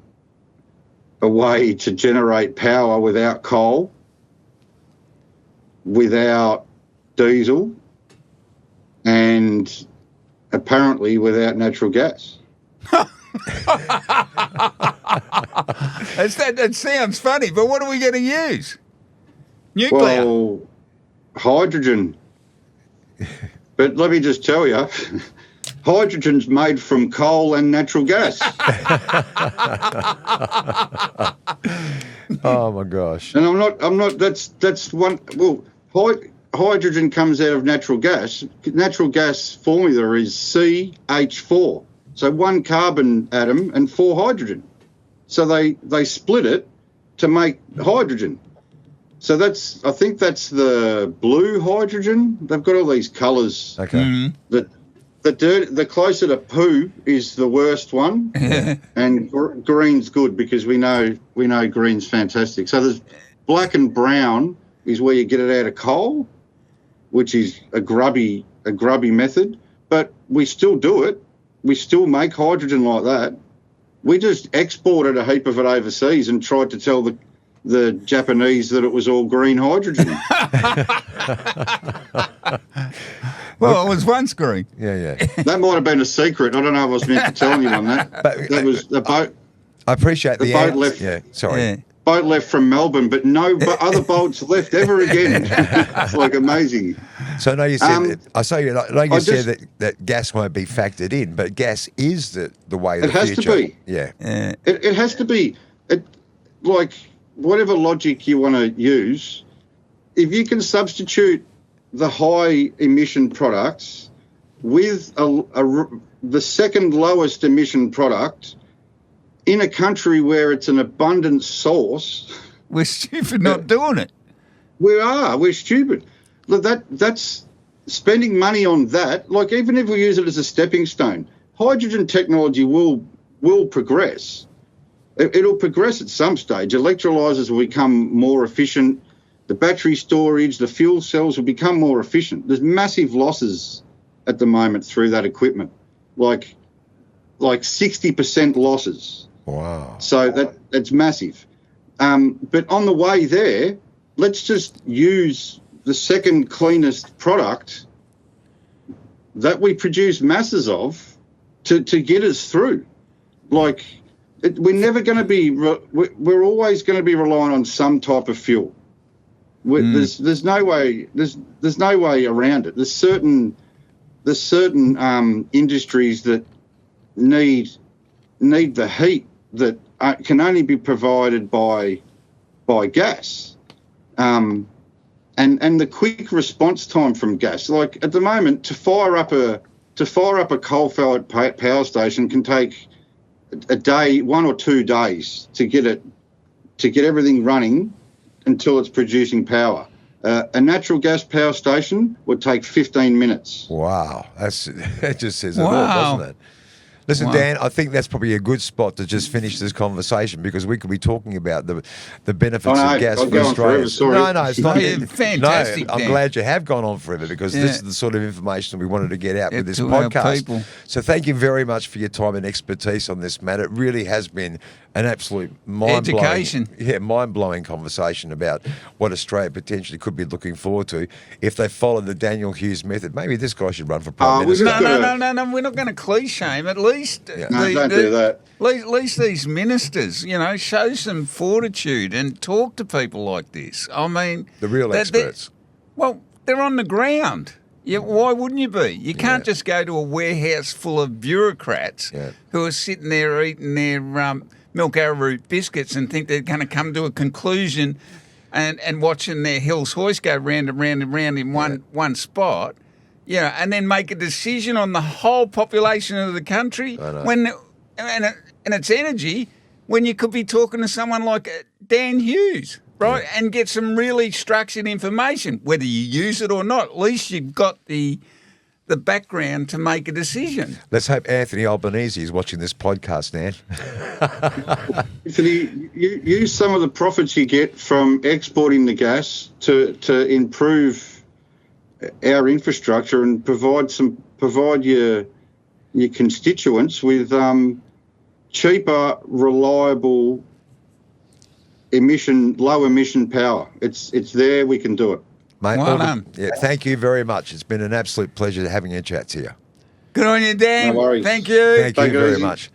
[SPEAKER 3] a way to generate power without coal, without diesel, and apparently without natural gas.
[SPEAKER 2] That sounds funny, but what are we going to use? Nuclear?
[SPEAKER 3] Well, hydrogen. But let me just tell you, hydrogen's made from coal and natural gas.
[SPEAKER 1] Oh my gosh!
[SPEAKER 3] And I'm not. That's one. Well, hydrogen comes out of natural gas. Natural gas formula is CH4. So 1 carbon atom and 4 hydrogen. So they split it to make hydrogen. So I think that's the blue hydrogen. They've got all these colours.
[SPEAKER 1] Okay.
[SPEAKER 3] The closer to poo is the worst one, and green's good because we know green's fantastic. So there's black and brown is where you get it out of coal, which is a grubby method, but we still do it. We still make hydrogen like that. We just exported a heap of it overseas and tried to tell the Japanese that it was all green hydrogen.
[SPEAKER 2] Well, it was once green.
[SPEAKER 1] Yeah.
[SPEAKER 3] That might have been a secret. I don't know if I was meant to tell anyone that. That was the boat.
[SPEAKER 1] I appreciate the
[SPEAKER 3] boat
[SPEAKER 1] answer.
[SPEAKER 3] left.
[SPEAKER 1] Yeah, sorry.
[SPEAKER 2] Yeah.
[SPEAKER 3] Boat left from Melbourne, but no other boats left ever again. It's like amazing.
[SPEAKER 1] So I know you said that gas won't be factored in, but gas is the way of the future.
[SPEAKER 3] It has to be.
[SPEAKER 1] Yeah.
[SPEAKER 3] It has to be. Like whatever logic you want to use, if you can substitute the high emission products with the second lowest emission product in a country where it's an abundant source,
[SPEAKER 2] we're stupid not doing it.
[SPEAKER 3] We're stupid. Look, that's spending money on that. Like even if we use it as a stepping stone, hydrogen technology will progress. It'll progress at some stage. Electrolyzers will become more efficient. The battery storage, the fuel cells will become more efficient. There's massive losses at the moment through that equipment, like 60% losses.
[SPEAKER 1] Wow.
[SPEAKER 3] So that's massive. But on the way there, let's just use the second cleanest product that we produce masses of to get us through. Like we're never going to be. We're always going to be relying on some type of fuel. There's no way. There's no way around it. There's certain industries that need the heat that can only be provided by gas, and the quick response time from gas. Like at the moment, to fire up a coal-fired power station can take a day, 1 or 2 days to get everything running until it's producing power. A natural gas power station would take 15 minutes.
[SPEAKER 1] Wow, that just says it all, doesn't it? Listen, Dan, I think that's probably a good spot to just finish this conversation because we could be talking about the benefits of gas for Australia. No, it's not.
[SPEAKER 2] Fantastic.
[SPEAKER 1] No, I'm glad you have gone on forever because this is the sort of information we wanted to get out with this podcast. So thank you very much for your time and expertise on this, Matt. It really has been an absolute mind-blowing conversation about what Australia potentially could be looking forward to if they follow the Daniel Hughes method. Maybe this guy should run for Prime Minister.
[SPEAKER 2] No, we're not going to cliche him. At least,
[SPEAKER 3] don't do that.
[SPEAKER 2] At least these ministers, show some fortitude and talk to people like this. I mean,
[SPEAKER 1] the real experts.
[SPEAKER 2] Well, they're on the ground. Yeah, why wouldn't you be? You can't just go to a warehouse full of bureaucrats who are sitting there eating their milk arrowroot biscuits and think they're going to come to a conclusion and watching their Hills hoist go round and round and round in one spot. Yeah, and then make a decision on the whole population of the country and its energy when you could be talking to someone like Dan Hughes, right, and get some really structured information, whether you use it or not. At least you've got the background to make a decision.
[SPEAKER 1] Let's hope Anthony Albanese is watching this podcast, Nan.
[SPEAKER 3] Anthony, you use some of the profits you get from exporting the gas to improve our infrastructure and provide your constituents with cheaper, reliable low emission power. It's there. We can do it.
[SPEAKER 1] Mate, thank you very much. It's been an absolute pleasure having a chat to you.
[SPEAKER 2] Good on you, Dan.
[SPEAKER 3] No worries.
[SPEAKER 2] Thank you.
[SPEAKER 1] Thank you very much.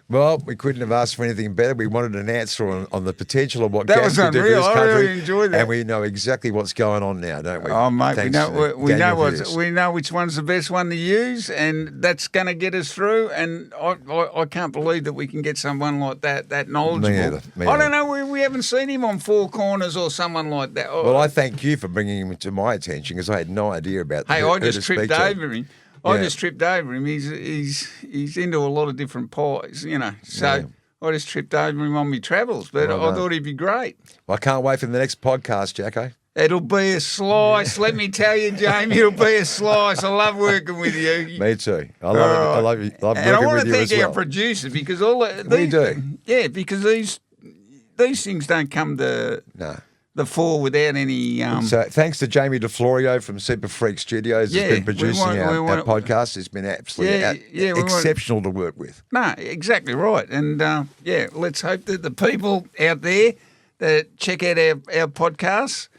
[SPEAKER 1] Well, we couldn't have asked for anything better. We wanted an answer on the potential of what gas could do for this country.
[SPEAKER 2] I really enjoyed that.
[SPEAKER 1] And we know exactly what's going on now, don't we?
[SPEAKER 2] Oh, mate,
[SPEAKER 1] Thanks,
[SPEAKER 2] we know which one's the best one to use, and that's going to get us through. And I can't believe that we can get someone like that knowledgeable.
[SPEAKER 1] Me
[SPEAKER 2] I
[SPEAKER 1] either.
[SPEAKER 2] don't know. We haven't seen him on Four Corners or someone like that.
[SPEAKER 1] Well, I thank you for bringing him to my attention because I had no idea about
[SPEAKER 2] I just tripped over him. I
[SPEAKER 1] Yeah.
[SPEAKER 2] just tripped over him. He's into a lot of different pies, you know. So
[SPEAKER 1] Yeah.
[SPEAKER 2] I just tripped over him on my travels, but
[SPEAKER 1] Well
[SPEAKER 2] I
[SPEAKER 1] done.
[SPEAKER 2] thought he'd be great.
[SPEAKER 1] Well, I can't wait for the next podcast, Jacko.
[SPEAKER 2] It'll be a slice. Let me tell you, Jamie, it'll be a slice. I love working with you.
[SPEAKER 1] Me too. I love it. I love you. Love
[SPEAKER 2] And I
[SPEAKER 1] working
[SPEAKER 2] want
[SPEAKER 1] with
[SPEAKER 2] to
[SPEAKER 1] you
[SPEAKER 2] thank
[SPEAKER 1] as
[SPEAKER 2] our
[SPEAKER 1] well.
[SPEAKER 2] producer because all of
[SPEAKER 1] We
[SPEAKER 2] these,
[SPEAKER 1] do.
[SPEAKER 2] yeah, because these things don't come to
[SPEAKER 1] No.
[SPEAKER 2] the fore without any.
[SPEAKER 1] So thanks to Jamie DeFlorio from Super Freak Studios,
[SPEAKER 2] Yeah,
[SPEAKER 1] who's been
[SPEAKER 2] we
[SPEAKER 1] producing
[SPEAKER 2] want- we
[SPEAKER 1] our
[SPEAKER 2] want-
[SPEAKER 1] podcast. It's been absolutely
[SPEAKER 2] Yeah, we want-
[SPEAKER 1] exceptional to work with.
[SPEAKER 2] No, exactly right. And let's hope that the people out there that check out our podcasts,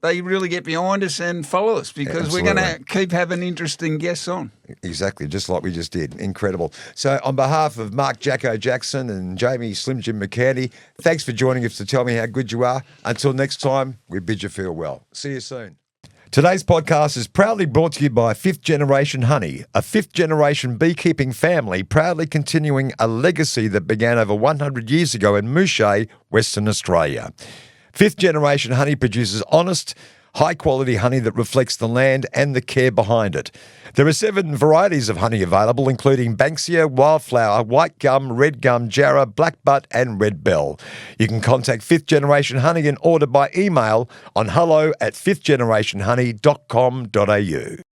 [SPEAKER 2] they really get behind us and follow us because we're going to
[SPEAKER 1] Absolutely.
[SPEAKER 2] keep having interesting guests on.
[SPEAKER 1] Exactly, just like we just did. Incredible. So on behalf of Mark Jacko Jackson and Jamie Slim Jim McCandy, thanks for joining us to tell me how good you are. Until next time, we bid you farewell. See you soon. Today's podcast is proudly brought to you by Fifth Generation Honey, a fifth-generation beekeeping family proudly continuing a legacy that began over 100 years ago in Muchea, Western Australia. Fifth Generation Honey produces honest, high-quality honey that reflects the land and the care behind it. There are 7 varieties of honey available, including Banksia, Wildflower, White Gum, Red Gum, Jarrah, Blackbutt and Red Bell. You can contact Fifth Generation Honey and order by email on hello@fifthgenerationhoney.com.au.